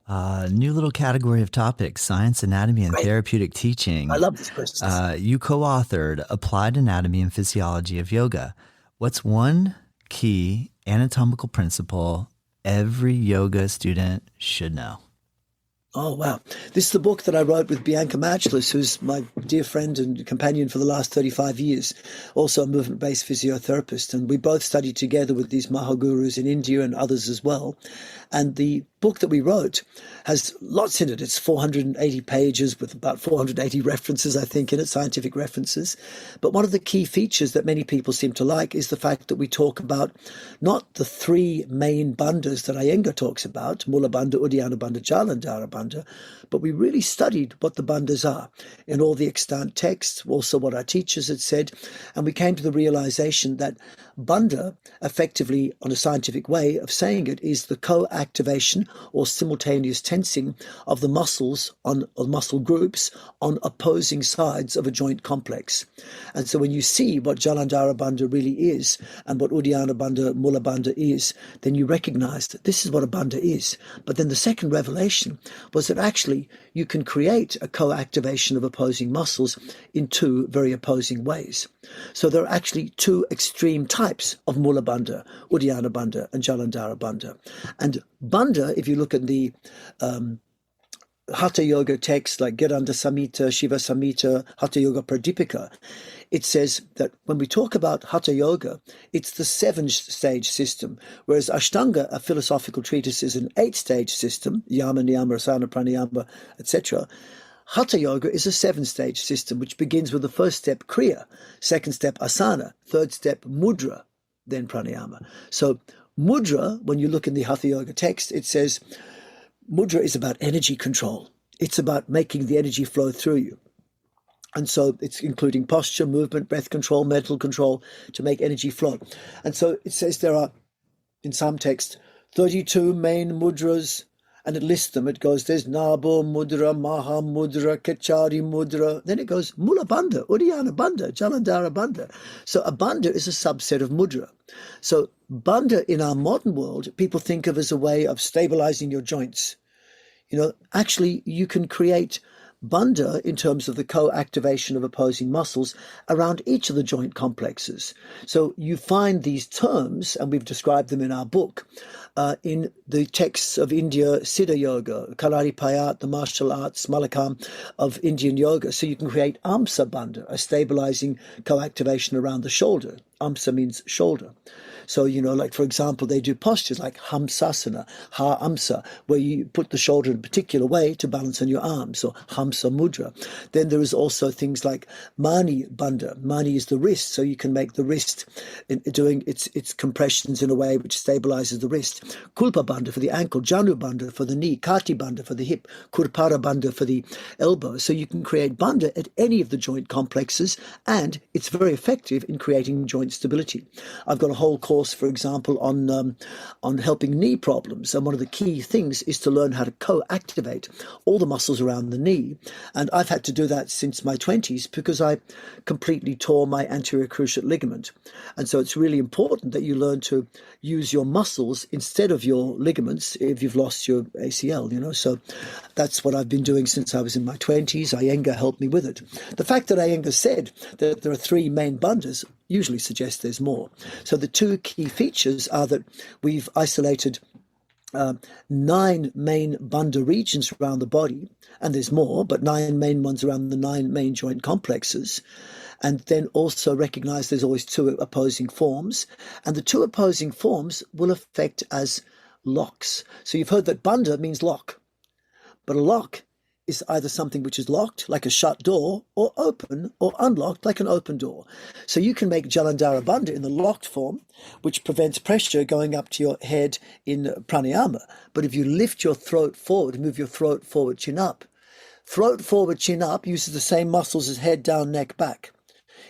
New little category of topics, science, anatomy, and therapeutic teaching. I love this question. You co-authored Applied Anatomy and Physiology of Yoga. What's one key anatomical principle every yoga student should know? Oh, wow. This is the book that I wrote with Bianca Matchless, who's my dear friend and companion for the last 35 years, also a movement-based physiotherapist. And we both studied together with these Mahagurus in India and others as well. And the book that we wrote has lots in it. It's 480 pages with about 480 references, I think, in it, scientific references. But one of the key features that many people seem to like is the fact that we talk about not the 3 main bandhas that Iyengar talks about, Mula Bandha, Uddiyana Bandha, Jalandhara Bandha, but we really studied what the bandhas are in all the extant texts, also what our teachers had said, and we came to the realization that bandha, effectively on a scientific way of saying it, is the co-activation or simultaneous tensing of the muscles or muscle groups on opposing sides of a joint complex. And so when you see what Jalandhara Bandha really is and what Uddiyana Bandha, Mula Bandha is, then you recognize that this is what a bandha is. But then the second revelation was that actually you can create a co-activation of opposing muscles in two very opposing ways. So there are actually two extreme types of Mula Bandha, Uddiyana Bandha and Jalandhara Bandha. And Bandha, if you look at the Hatha Yoga texts like Giranda Samhita, Shiva Samhita, Hatha Yoga Pradipika, it says that when we talk about Hatha Yoga, it's the 7-stage system, whereas Ashtanga, a philosophical treatise, is an 8-stage system, Yama, Niyama, Asana, Pranayama, etc. Hatha Yoga is a 7-stage system, which begins with the first step, Kriya, second step, Asana, third step, Mudra, then Pranayama. So Mudra, when you look in the Hatha Yoga text, it says Mudra is about energy control. It's about making the energy flow through you. And so it's including posture, movement, breath control, mental control to make energy flow. And so it says there are, in some texts, 32 main mudras, and it lists them. It goes, there's Nabo Mudra, Maha Mudra, Kachari Mudra. Then it goes, Mula Bandha, Uddiyana Bandha, Jalandhara Bandha. So a bandha is a subset of mudra. So bandha in our modern world, people think of as a way of stabilizing your joints. You know, actually you can create bandha in terms of the co-activation of opposing muscles around each of the joint complexes. So you find these terms, and we've described them in our book, in the texts of India, Siddha Yoga, Kalaripayat, the martial arts, Malakam of Indian yoga. So you can create Amsa Bandha, a stabilizing co-activation around the shoulder. Amsa means shoulder. So, you know, like, for example, they do postures like Hamsasana, Ha Amsa, where you put the shoulder in a particular way to balance on your arms, so Hamsa Mudra. Then there is also things like Mani Bandha. Mani is the wrist, so you can make the wrist doing its compressions in a way which stabilizes the wrist. Kulpa Bandha for the ankle, Janu Bandha for the knee, Kati Bandha for the hip, Kurpara Bandha for the elbow. So you can create Bandha at any of the joint complexes, and it's very effective in creating joint stability. I've got a whole course, for example, on helping knee problems, and one of the key things is to learn how to co-activate all the muscles around the knee. And I've had to do that since my 20s because I completely tore my anterior cruciate ligament. And so it's really important that you learn to use your muscles instead of your ligaments if you've lost your ACL, you know. So that's what I've been doing since I was in my 20s. Iyengar helped me with it. The fact that Iyengar said that there are 3 main bandhas usually suggests there's more. So the 2 key features are that we've isolated 9 main bandha regions around the body, and there's more, but 9 main ones around the 9 main joint complexes. And then also recognize there's always 2 opposing forms, and the 2 opposing forms will affect as locks. So you've heard that bandha means lock, but a lock is either something which is locked, like a shut door, or open or unlocked, like an open door. So you can make Jalandhara Bandha in the locked form, which prevents pressure going up to your head in pranayama. But if you lift your throat forward, move your throat forward, chin up. Throat forward, chin up uses the same muscles as head down, neck back.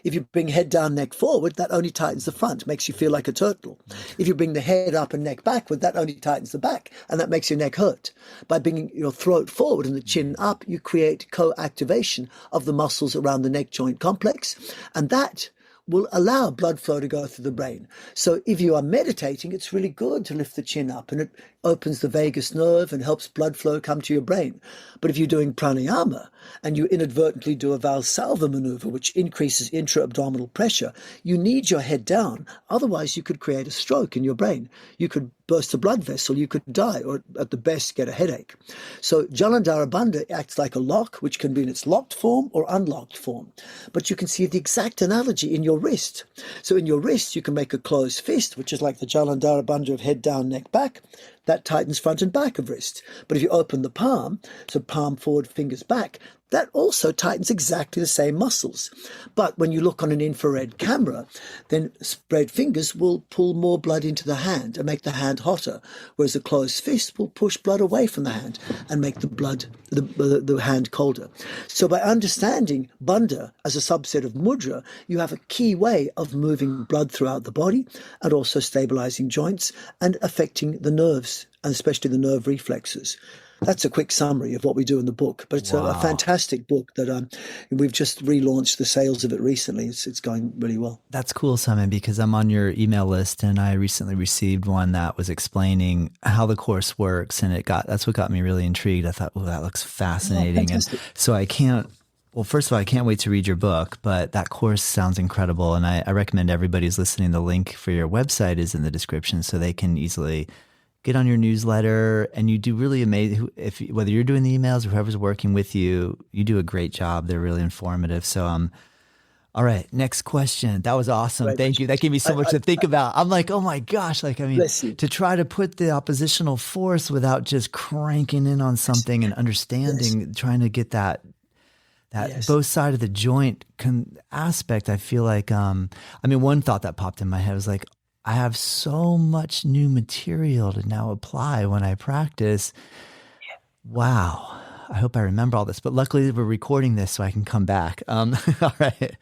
If you bring head down, neck forward, that only tightens the front, makes you feel like a turtle. If you bring the head up and neck backward, that only tightens the back, and that makes your neck hurt. By bringing your throat forward and the chin up, you create co-activation of the muscles around the neck joint complex, and that will allow blood flow to go through the brain. So if you are meditating, it's really good to lift the chin up, and it opens the vagus nerve and helps blood flow come to your brain. But if you're doing pranayama and you inadvertently do a Valsalva maneuver, which increases intra-abdominal pressure, you need your head down. Otherwise, you could create a stroke in your brain. You could burst a blood vessel, you could die, or at the best get a headache. So Jalandhara Bandha acts like a lock, which can be in its locked form or unlocked form. But you can see the exact analogy in your wrist. So in your wrist, you can make a closed fist, which is like the Jalandhara Bandha of head down, neck back. That tightens front and back of wrist. But if you open the palm, so palm forward, fingers back, that also tightens exactly the same muscles. But when you look on an infrared camera, then spread fingers will pull more blood into the hand and make the hand hotter, whereas a closed fist will push blood away from the hand and make the hand colder. So by understanding bandha as a subset of mudra, you have a key way of moving blood throughout the body and also stabilizing joints and affecting the nerves hips, and especially the nerve reflexes. That's a quick summary of what we do in the book, but it's a fantastic book that we've just relaunched the sales of it recently. It's going really well. That's cool, Simon, because I'm on your email list and I recently received one that was explaining how the course works, and that's what got me really intrigued. I thought, oh, that looks fascinating. And so first of all, I can't wait to read your book, but that course sounds incredible. And I recommend everybody who's listening, the link for your website is in the description so they can easily get on your newsletter. And you do really amazing, whether you're doing the emails or whoever's working with you, you do a great job. They're really informative. So, all right, next question. That was awesome. Right. Thank you. That gave me so much to think about. I'm like, oh my gosh, to try to put the oppositional force without just cranking in on something and understanding, trying to get that both side of the joint aspect. I feel like, one thought that popped in my head was like, I have so much new material to now apply when I practice. Wow. I hope I remember all this, but luckily we're recording this so I can come back. All right. Okay.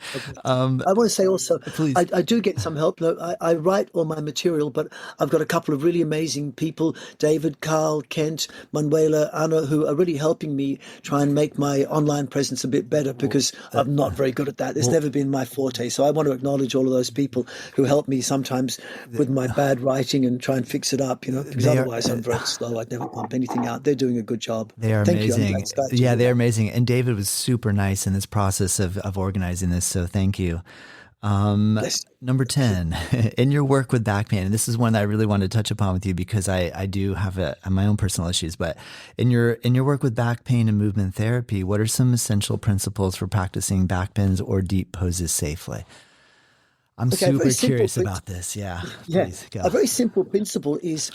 I want to say also, please. I do get some help. I write all my material, but I've got a couple of really amazing people, David, Carl, Kent, Manuela, Anna, who are really helping me try and make my online presence a bit better because I'm not very good at that. It's never been my forte. So I want to acknowledge all of those people who help me sometimes with my bad writing and try and fix it up, because otherwise I'm very slow. I'd never pump anything out. They're doing a good job. They are Thank amazing. You. Yeah, they're amazing. And David was super nice in this process of organizing this. So thank you. Yes. Number 10, in your work with back pain, and this is one that I really wanted to touch upon with you because I do have my own personal issues, but in your work with back pain and movement therapy, what are some essential principles for practicing back bends or deep poses safely? I'm super curious about this. Yeah. Please go. A very simple principle is,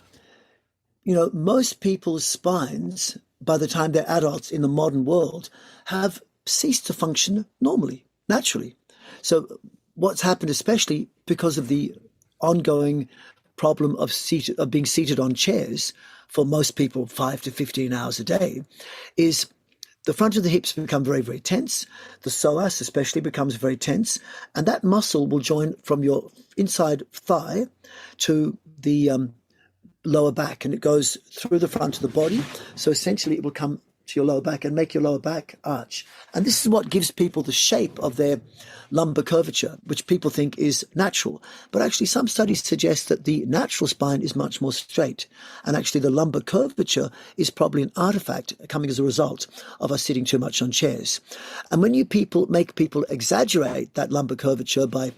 most people's spines, by the time they're adults in the modern world, have ceased to function normally, naturally. So what's happened, especially because of the ongoing problem of being seated on chairs for most people 5 to 15 hours a day, is the front of the hips become very, very tense. The psoas especially becomes very tense. And that muscle will join from your inside thigh to the lower back, and it goes through the front of the body. So essentially it will come to your lower back and make your lower back arch. And this is what gives people the shape of their lumbar curvature, which people think is natural. But actually some studies suggest that the natural spine is much more straight. And actually the lumbar curvature is probably an artifact coming as a result of us sitting too much on chairs. And when you make people exaggerate that lumbar curvature by,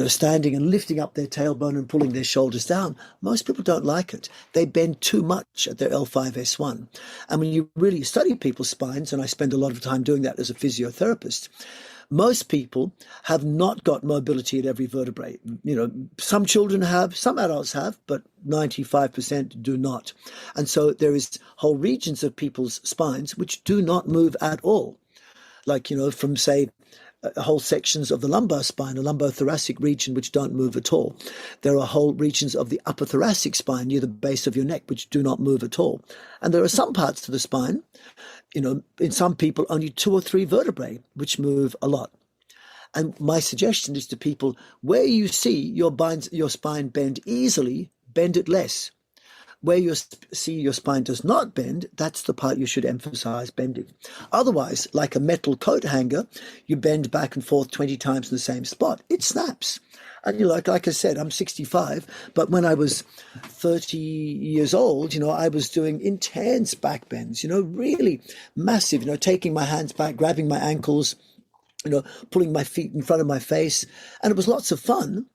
standing and lifting up their tailbone and pulling their shoulders down, most people don't like it. They bend too much at their L5-S1. And when you really study people's spines, and I spend a lot of time doing that as a physiotherapist, most people have not got mobility at every vertebrae. Some children have, some adults have, but 95% do not. And so there is whole regions of people's spines which do not move at all. Like, from, say, whole sections of the lumbar spine, a lumbothoracic region, which don't move at all. There are whole regions of the upper thoracic spine near the base of your neck, which do not move at all. And there are some parts of the spine, in some people, only 2 or 3 vertebrae, which move a lot. And my suggestion is to people, where you see your spine bend easily, bend it less. Where you see your spine does not bend, that's the part you should emphasize bending. Otherwise, like a metal coat hanger, you bend back and forth 20 times in the same spot, it snaps. And like I said, I'm 65, but when I was 30 years old, I was doing intense back bends, really massive, taking my hands back, grabbing my ankles, pulling my feet in front of my face. And it was lots of fun.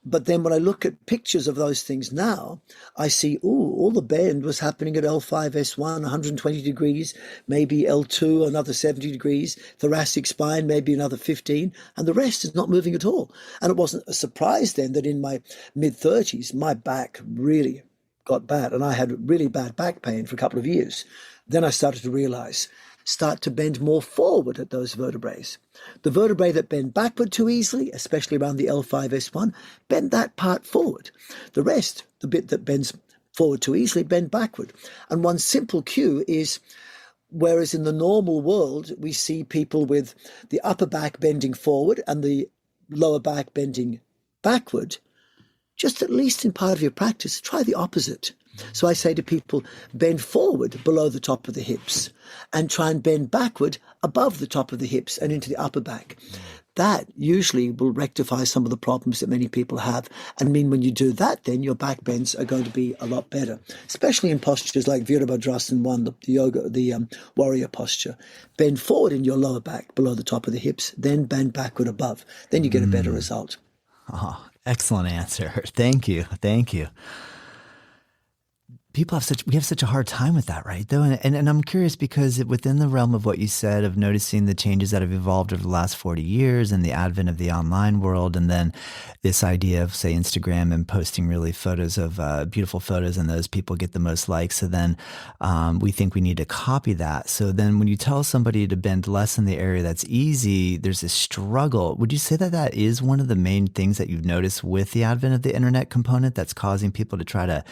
But then when I look at pictures of those things now, I see, all the bend was happening at L5-S1, 120 degrees, maybe L2, another 70 degrees, thoracic spine, maybe another 15, and the rest is not moving at all. And it wasn't a surprise then that in my mid-30s, my back really got bad, and I had really bad back pain for a couple of years. Then I started to realize, start to bend more forward at those vertebrae. The vertebrae that bend backward too easily, especially around the L5-S1, bend that part forward. The rest, the bit that bends forward too easily, bend backward. And one simple cue is, whereas in the normal world, we see people with the upper back bending forward and the lower back bending backward, just at least in part of your practice, try the opposite. So I say to people, bend forward below the top of the hips and try and bend backward above the top of the hips and into the upper back. That usually will rectify some of the problems that many people have, and mean when you do that, then your back bends are going to be a lot better, especially in postures like Virabhadrasana 1, the yoga, the warrior posture. Bend forward in your lower back below the top of the hips, then bend backward above. Then you get a better result. Oh, excellent answer. Thank you. Thank you. We have such a hard time with that, right? Though, and I'm curious because within the realm of what you said of noticing the changes that have evolved over the last 40 years and the advent of the online world, and then this idea of, say, Instagram and posting really photos of beautiful photos, and those people get the most likes. So then we think we need to copy that. So then when you tell somebody to bend less in the area that's easy, there's this struggle. Would you say that that is one of the main things that you've noticed with the advent of the internet component that's causing people to try to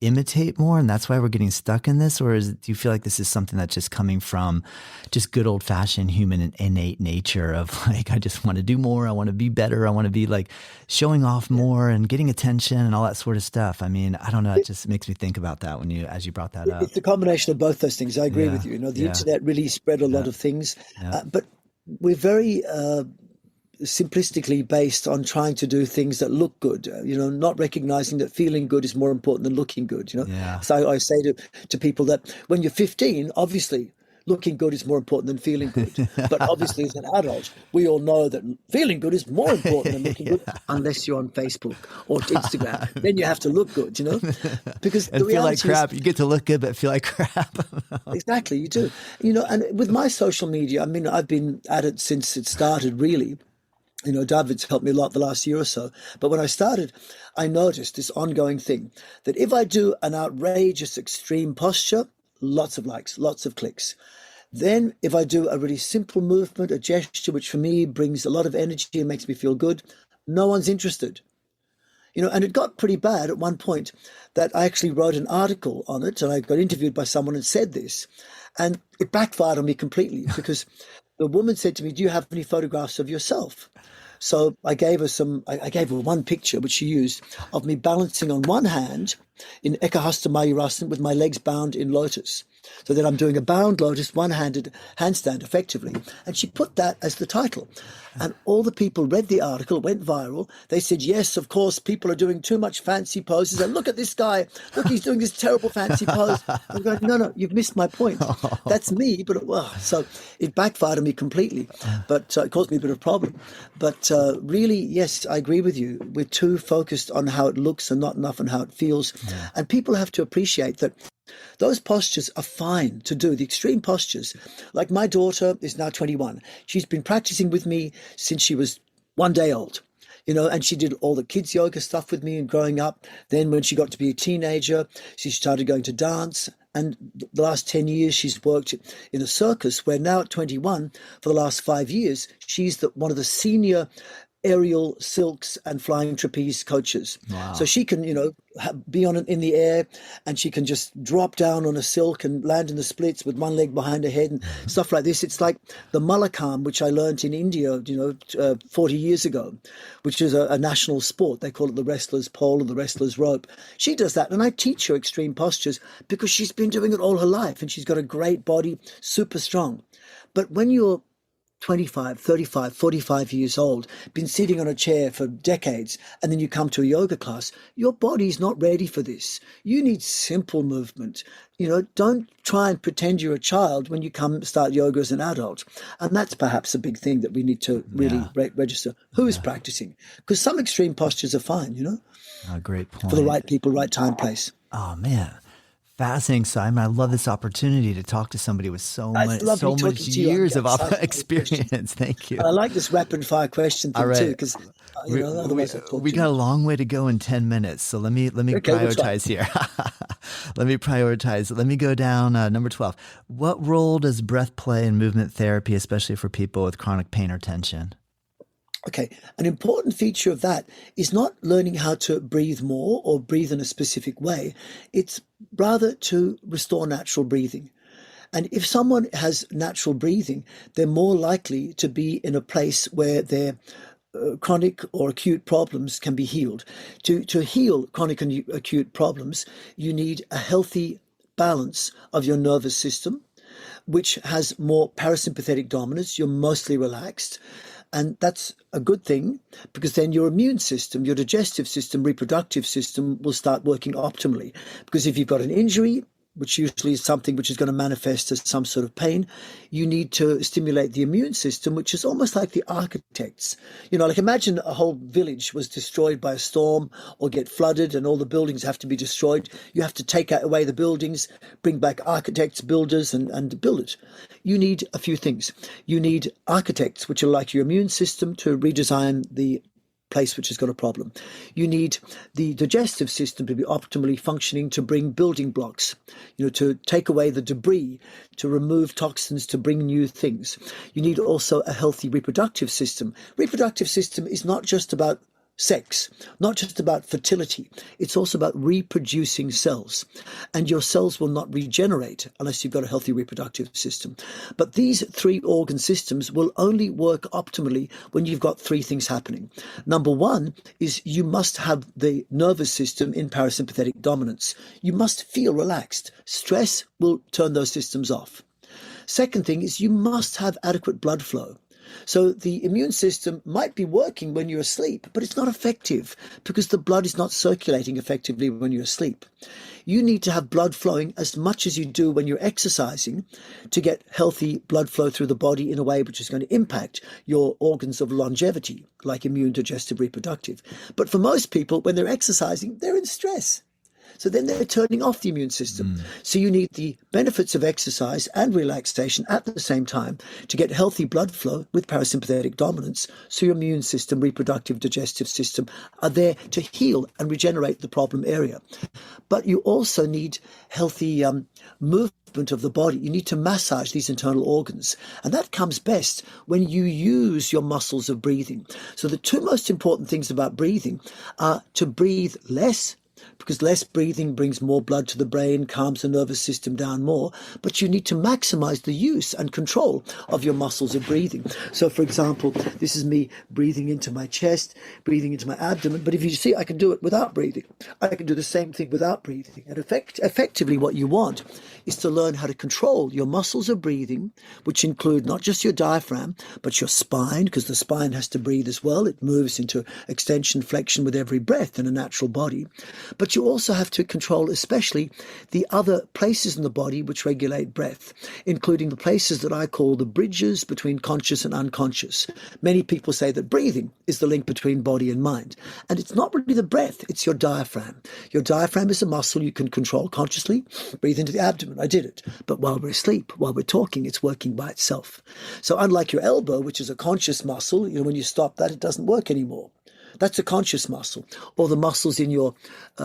imitate more, and that's why we're getting stuck in this? Or do you feel like this is something that's just coming from just good old fashioned human and innate nature of like, I just want to do more, I want to be better, I want to be like showing off more and getting attention and all that sort of stuff? I mean, I don't know, it just makes me think about that as you brought that up. It's a combination of both those things. I agree with you. The internet really spread a lot of things, but we're very simplistically based on trying to do things that look good, not recognizing that feeling good is more important than looking good. So I say to people that when you're 15, obviously looking good is more important than feeling good. But obviously as an adult, we all know that feeling good is more important than looking good, unless you're on Facebook or Instagram. Then you have to look good, because and the feel like crap. Is, you get to look good, but feel like crap. Exactly, you do. And with my social media, I mean, I've been at it since it started, really. David's helped me a lot the last year or so. But when I started, I noticed this ongoing thing that if I do an outrageous extreme posture, lots of likes, lots of clicks. Then if I do a really simple movement, a gesture, which for me brings a lot of energy and makes me feel good, no one's interested. And it got pretty bad at one point that I actually wrote an article on it, and I got interviewed by someone and said this, and it backfired on me completely because the woman said to me, "Do you have any photographs of yourself?" So I gave her one picture, which she used, of me balancing on one hand in Ekahasta Mayurasana with my legs bound in lotus. So that I'm doing a bound lotus, one-handed handstand effectively. And she put that as the title. And all the people read the article, it went viral. They said, yes, of course, people are doing too much fancy poses. And look at this guy. Look, he's doing this terrible fancy pose. I'm going, no, you've missed my point. That's me. But so it backfired on me completely. But it caused me a bit of a problem. But really, yes, I agree with you. We're too focused on how it looks and not enough on how it feels. Yeah. And people have to appreciate that those postures are fine to do, the extreme postures. Like my daughter is now 21. She's been practicing with me since she was 1 day old, and she did all the kids yoga stuff with me and growing up. Then when she got to be a teenager, she started going to dance. And the last 10 years, she's worked in a circus where now at 21, for the last 5 years, she's one of the senior aerial silks and flying trapeze coaches. Wow. So she can, be in the air, and she can just drop down on a silk and land in the splits with one leg behind her head and stuff like this. It's like the Malakam, which I learned in India, 40 years ago, which is a national sport. They call it the wrestler's pole or the wrestler's rope. She does that. And I teach her extreme postures because she's been doing it all her life and she's got a great body, super strong. But when you're 25, 35, 45 years old, been sitting on a chair for decades, and then you come to a yoga class, your body's not ready for this. You need simple movement. Don't try and pretend you're a child when you come start yoga as an adult. And that's perhaps a big thing that we need to really register. Who is practicing? Because some extreme postures are fine, A great point. For the right people, right time, place. Oh, man. Fascinating, Simon. I love this opportunity to talk to somebody with so much years of experience. Thank you. And I like this rapid fire question thing too, because otherwise we got a long way to go in 10 minutes. So let me prioritize here. Let me prioritize. Let me go down number 12. What role does breath play in movement therapy, especially for people with chronic pain or tension? Okay, an important feature of that is not learning how to breathe more or breathe in a specific way. It's rather to restore natural breathing. And if someone has natural breathing, they're more likely to be in a place where they're chronic or acute problems can be healed. To heal chronic and acute problems, you need a healthy balance of your nervous system, which has more parasympathetic dominance. You're mostly relaxed. And that's a good thing, because then your immune system, your digestive system, reproductive system will start working optimally. Because if you've got an injury, which usually is something which is going to manifest as some sort of pain, you need to stimulate the immune system, which is almost like the architects. Like imagine a whole village was destroyed by a storm or get flooded and all the buildings have to be destroyed. You have to take away the buildings, bring back architects, builders, and build it. You need a few things. You need architects, which are like your immune system, to redesign the place which has got a problem. You need the digestive system to be optimally functioning, to bring building blocks, to take away the debris, to remove toxins, to bring new things. You need also a healthy reproductive system. Reproductive system is not just about sex, not just about fertility. It's also about reproducing cells. And your cells will not regenerate unless you've got a healthy reproductive system. But these three organ systems will only work optimally when you've got three things happening. Number one is you must have the nervous system in parasympathetic dominance. You must feel relaxed. Stress will turn those systems off. Second thing is you must have adequate blood flow. So the immune system might be working when you're asleep, but it's not effective because the blood is not circulating effectively when you're asleep. You need to have blood flowing as much as you do when you're exercising to get healthy blood flow through the body in a way which is going to impact your organs of longevity, like immune, digestive, reproductive. But for most people, when they're exercising, they're in stress. So then they're turning off the immune system. So you need the benefits of exercise and relaxation at the same time to get healthy blood flow with parasympathetic dominance. So your immune system, reproductive, digestive system are there to heal and regenerate the problem area. But you also need healthy movement of the body. You need to massage these internal organs. And that comes best when you use your muscles of breathing. So the two most important things about breathing are to breathe less, because less breathing brings more blood to the brain, calms the nervous system down more. But you need to maximize the use and control of your muscles of breathing. So, for example, this is me breathing into my chest, breathing into my abdomen. But if you see, I can do it without breathing. I can do the same thing without breathing. And effectively, what you want is to learn how to control your muscles of breathing, which include not just your diaphragm, but your spine, because the spine has to breathe as well. It moves into extension, flexion with every breath in a natural body. But you also have to control especially the other places in the body which regulate breath, including the places that I call the bridges between conscious and unconscious. Many people say that breathing is the link between body and mind. And it's not really the breath, it's your diaphragm. Your diaphragm is a muscle you can control consciously. Breathe into the abdomen, I did it. But while we're asleep, while we're talking, it's working by itself. So unlike your elbow, which is a conscious muscle, when you stop that, it doesn't work anymore. That's a conscious muscle. Or the muscles in your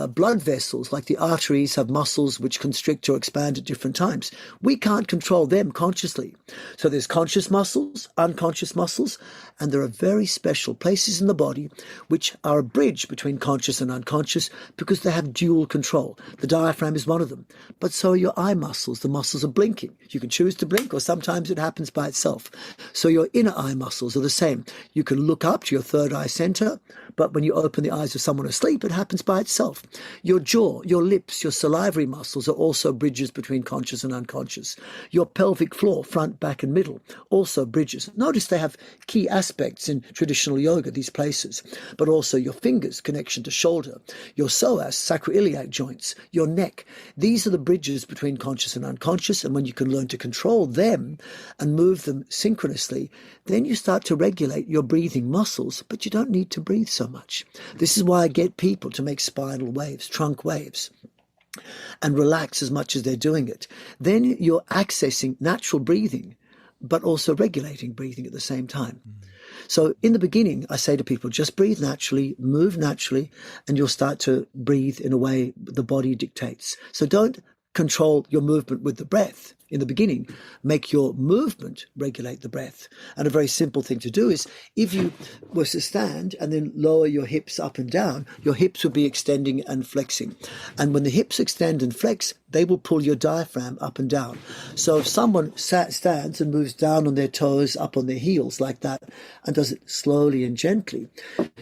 blood vessels, like the arteries, have muscles which constrict or expand at different times. We can't control them consciously. So there's conscious muscles, unconscious muscles, and there are very special places in the body which are a bridge between conscious and unconscious because they have dual control. The diaphragm is one of them. But so are your eye muscles. The muscles of blinking. You can choose to blink, or sometimes it happens by itself. So your inner eye muscles are the same. You can look up to your third eye center, but when you open the eyes of someone asleep, it happens by itself. Your jaw, your lips, your salivary muscles are also bridges between conscious and unconscious. Your pelvic floor, front, back, and middle, also bridges. Notice they have key aspects in traditional yoga, these places, but also your fingers, connection to shoulder, your psoas, sacroiliac joints, your neck. These are the bridges between conscious and unconscious, and when you can learn to control them and move them synchronously, then you start to regulate your breathing muscles, but you don't need to breathe so much. This is why I get people to make spinal waves, trunk waves, and relax as much as they're doing it. Then you're accessing natural breathing, but also regulating breathing at the same time. So in the beginning, I say to people, just breathe naturally, move naturally, and you'll start to breathe in a way the body dictates. So don't control your movement with the breath. in the beginning, make your movement regulate the breath. And a very simple thing to do is if you were to stand and then lower your hips up and down, your hips will be extending and flexing. And when the hips extend and flex, they will pull your diaphragm up and down. So if someone stands and moves down on their toes, up on their heels like that, and does it slowly and gently,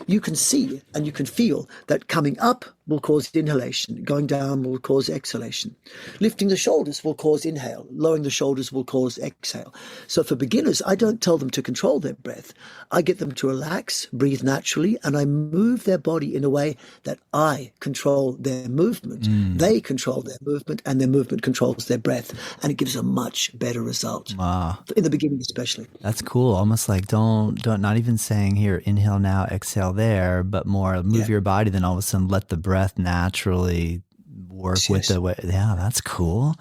you can see and you can feel that coming up will cause inhalation, going down will cause exhalation. Lifting the shoulders will cause inhale, lowering the shoulders will cause exhale. So for beginners, I don't tell them to control their breath. I get them to relax, breathe naturally, and I move their body in a way that I control their movement. They control their movement, and their movement controls their breath, and it gives a much better result. Wow. In the beginning especially. That's cool. Almost like don't not even saying here, inhale now, exhale there, but more move your body, then all of a sudden let the breath naturally work with the way. Yeah, that's cool.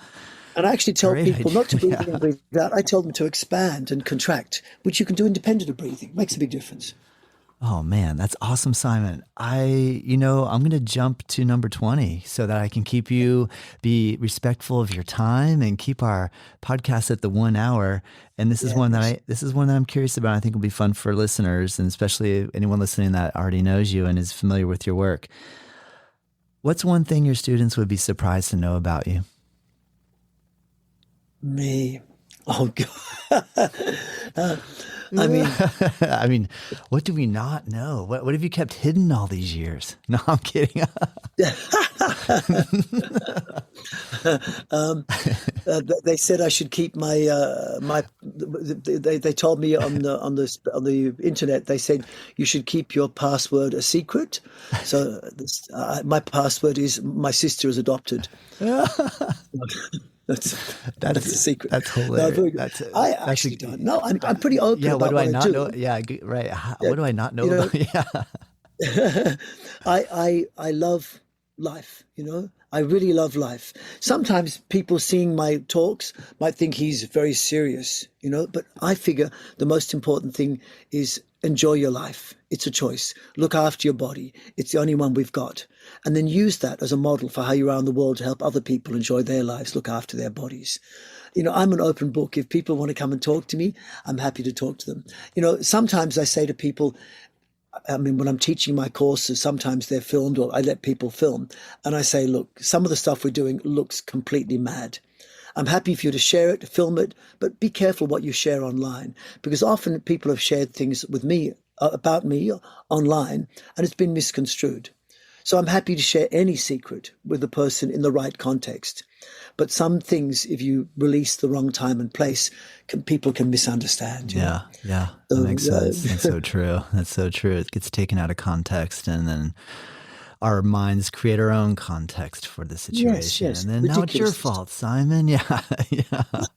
And I actually tell people not to breathe in and breathe out. I tell them to expand and contract, which you can do independent of breathing. Makes a big difference. Oh man, that's awesome, Simon. I'm going to jump to number 20 so that I can keep you, be respectful of your time and keep our podcast at the 1 hour. And this is one that I'm curious about. I think will be fun for listeners, and especially anyone listening that already knows you and is familiar with your work. What's one thing your students would be surprised to know about you? Me. Oh God. I mean, what do we not know? What have you kept hidden all these years? No, I'm kidding. They said I should keep my They told me on the internet. They said you should keep your password a secret. So my password is my sister is adopted. That's a secret. That's hilarious. I actually don't know. I'm pretty open about what I do. Know? Yeah, right. What do I not know about? Yeah. I love life, I really love life. Sometimes people seeing my talks might think he's very serious, but I figure the most important thing is enjoy your life. It's a choice. Look after your body. It's the only one we've got. And then use that as a model for how you're around the world to help other people enjoy their lives, look after their bodies. I'm an open book. If people want to come and talk to me, I'm happy to talk to them. Sometimes I say to people, when I'm teaching my courses, sometimes they're filmed or I let people film. And I say, look, some of the stuff we're doing looks completely mad. I'm happy for you to share it, film it, but be careful what you share online, because often people have shared things with me, about me online, and it's been misconstrued. So I'm happy to share any secret with the person in the right context. But some things, if you release the wrong time and place, people can misunderstand. Yeah. That makes sense. That's so true. That's so true. It gets taken out of context, and then our minds create our own context for the situation. Yes. And then now it's your fault, Simon. Yeah.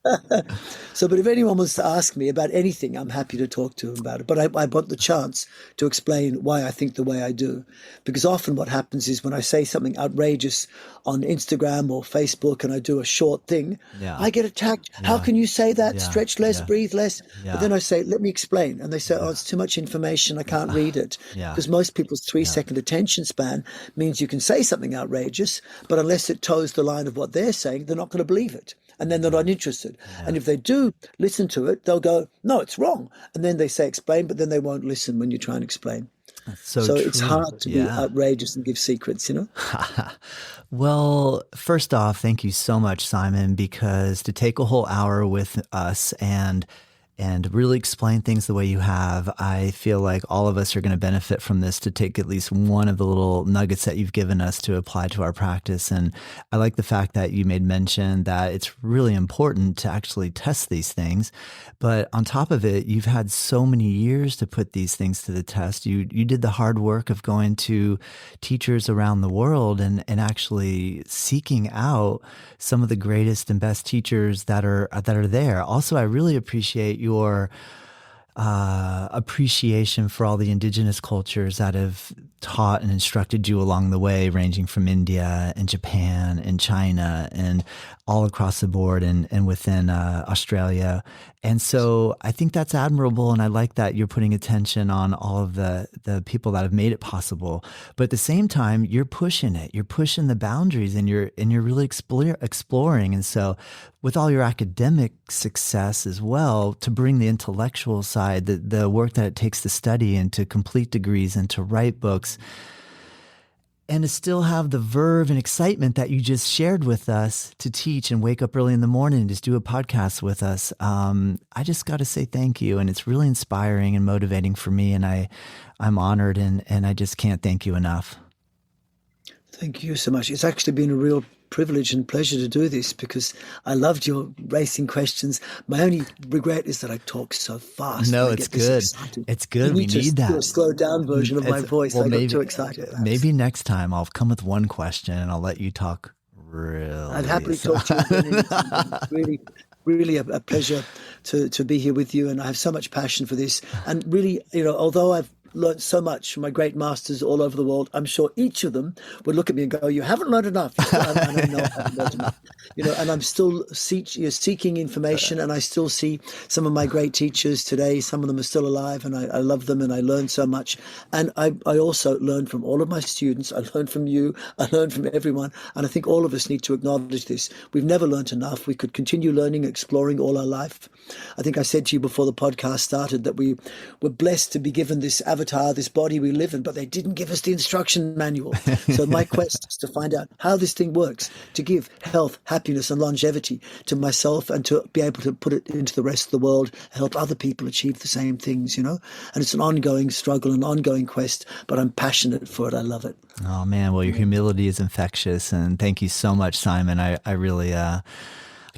But if anyone wants to ask me about anything, I'm happy to talk to them about it. But I want the chance to explain why I think the way I do. Because often what happens is when I say something outrageous on Instagram or Facebook and I do a short thing, I get attacked. Yeah. How can you say that? Stretch less, breathe less. But then I say, let me explain. And they say, oh, it's too much information. I can't read it. Because most people's 3-second attention span means you can say something outrageous, but unless it toes the line of what they're saying, they're not going to believe it. And then they're not interested. And if they do listen to it, they'll go, no, it's wrong. And then they say explain, but then they won't listen when you try and explain. So it's hard to be outrageous and give secrets, Well, first off, thank you so much, Simon, because to take a whole hour with us and really explain things the way you have, I feel like all of us are going to benefit from this, to take at least one of the little nuggets that you've given us to apply to our practice. And I like the fact that you made mention that it's really important to actually test these things. But on top of it, you've had so many years to put these things to the test. You did the hard work of going to teachers around the world and actually seeking out some of the greatest and best teachers that are there. Also, I really appreciate your appreciation for all the indigenous cultures that have taught and instructed you along the way, ranging from India and Japan and China and all across the board and within Australia. And so I think that's admirable. And I like that you're putting attention on all of the people that have made it possible. But at the same time, you're pushing it. You're pushing the boundaries and you're really exploring. And so with all your academic success as well, to bring the intellectual side, the work that it takes to study and to complete degrees and to write books, and to still have the verve and excitement that you just shared with us to teach and wake up early in the morning and just do a podcast with us. I just got to say thank you. And it's really inspiring and motivating for me. And I'm honored and I just can't thank you enough. Thank you so much. It's actually been a real privilege and pleasure to do this because I loved your racing questions. My only regret is that I talk so fast. No, it's good. It's good. We need that. A slowed down version of my voice. Well, I got too excited. Perhaps. Maybe next time I'll come with one question and I'll let you talk really. I'd happily talk to you. It's really, really a pleasure to be here with you. And I have so much passion for this. And really, although I've learned so much from my great masters all over the world, I'm sure each of them would look at me and go, "You haven't learned enough." And I know I haven't learned enough. And I'm still seeking information, and I still see some of my great teachers today. Some of them are still alive, and I love them, and I learn so much. And I also learn from all of my students. I learn from you. I learn from everyone. And I think all of us need to acknowledge this. We've never learned enough. We could continue learning, exploring all our life. I think I said to you before the podcast started that we were blessed to be given this avatar, this body we live in, but they didn't give us the instruction manual. So my quest is to find out how this thing works, to give health, happiness, and longevity to myself and to be able to put it into the rest of the world, help other people achieve the same things, And it's an ongoing struggle, an ongoing quest, but I'm passionate for it. I love it. Oh, man. Well, your humility is infectious. And thank you so much, Simon. I really... I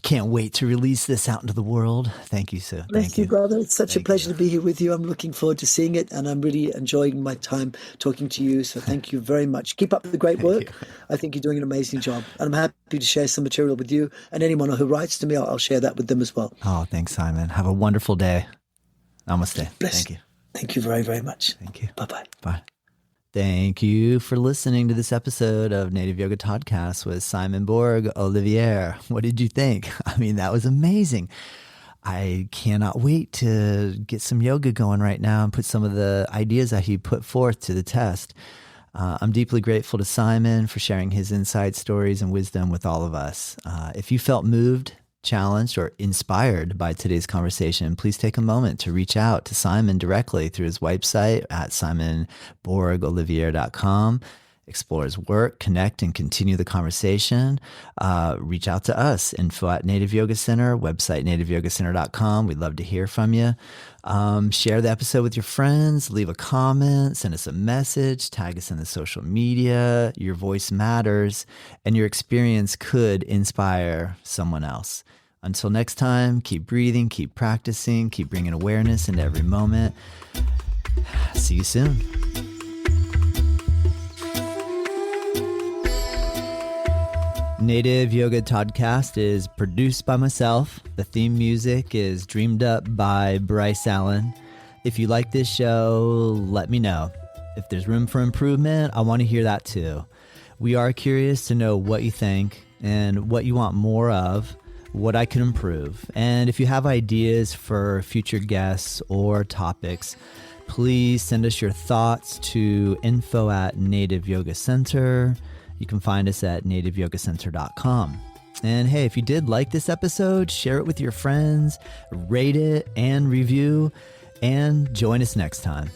can't wait to release this out into the world. Thank you, sir. Bless you, brother. It's such a pleasure to be here with you. I'm looking forward to seeing it, and I'm really enjoying my time talking to you. So thank you very much. Keep up the great work. I think you're doing an amazing job, and I'm happy to share some material with you. And anyone who writes to me, I'll share that with them as well. Oh, thanks, Simon. Have a wonderful day. Namaste. Bless. Thank you. Thank you very, very much. Thank you. Bye-bye. Bye. Thank you for listening to this episode of Native Yoga Toddcast with Simon Borg-Olivier. What did you think? I mean, that was amazing. I cannot wait to get some yoga going right now and put some of the ideas that he put forth to the test. I'm deeply grateful to Simon for sharing his insight, stories, and wisdom with all of us. If you felt moved, challenged, or inspired by today's conversation, please take a moment to reach out to Simon directly through his website at simonborgolivier.com. Explore his work, connect, and continue the conversation. Reach out to us, info at Native Yoga Center, website nativeyogacenter.com. We'd love to hear from you. Share the episode with your friends, leave a comment, send us a message, tag us in the social media. Your voice matters, and your experience could inspire someone else. Until next time, keep breathing, keep practicing, keep bringing awareness into every moment. See you soon. Native Yoga Toddcast is produced by myself. The theme music is dreamed up by Bryce Allen. If you like this show, let me know. If there's room for improvement, I want to hear that too. We are curious to know what you think and what you want more of, what I can improve. And if you have ideas for future guests or topics, please send us your thoughts to info at Native Yoga Center. You can find us at nativeyogacenter.com. And hey, if you did like this episode, share it with your friends, rate it and review, and join us next time.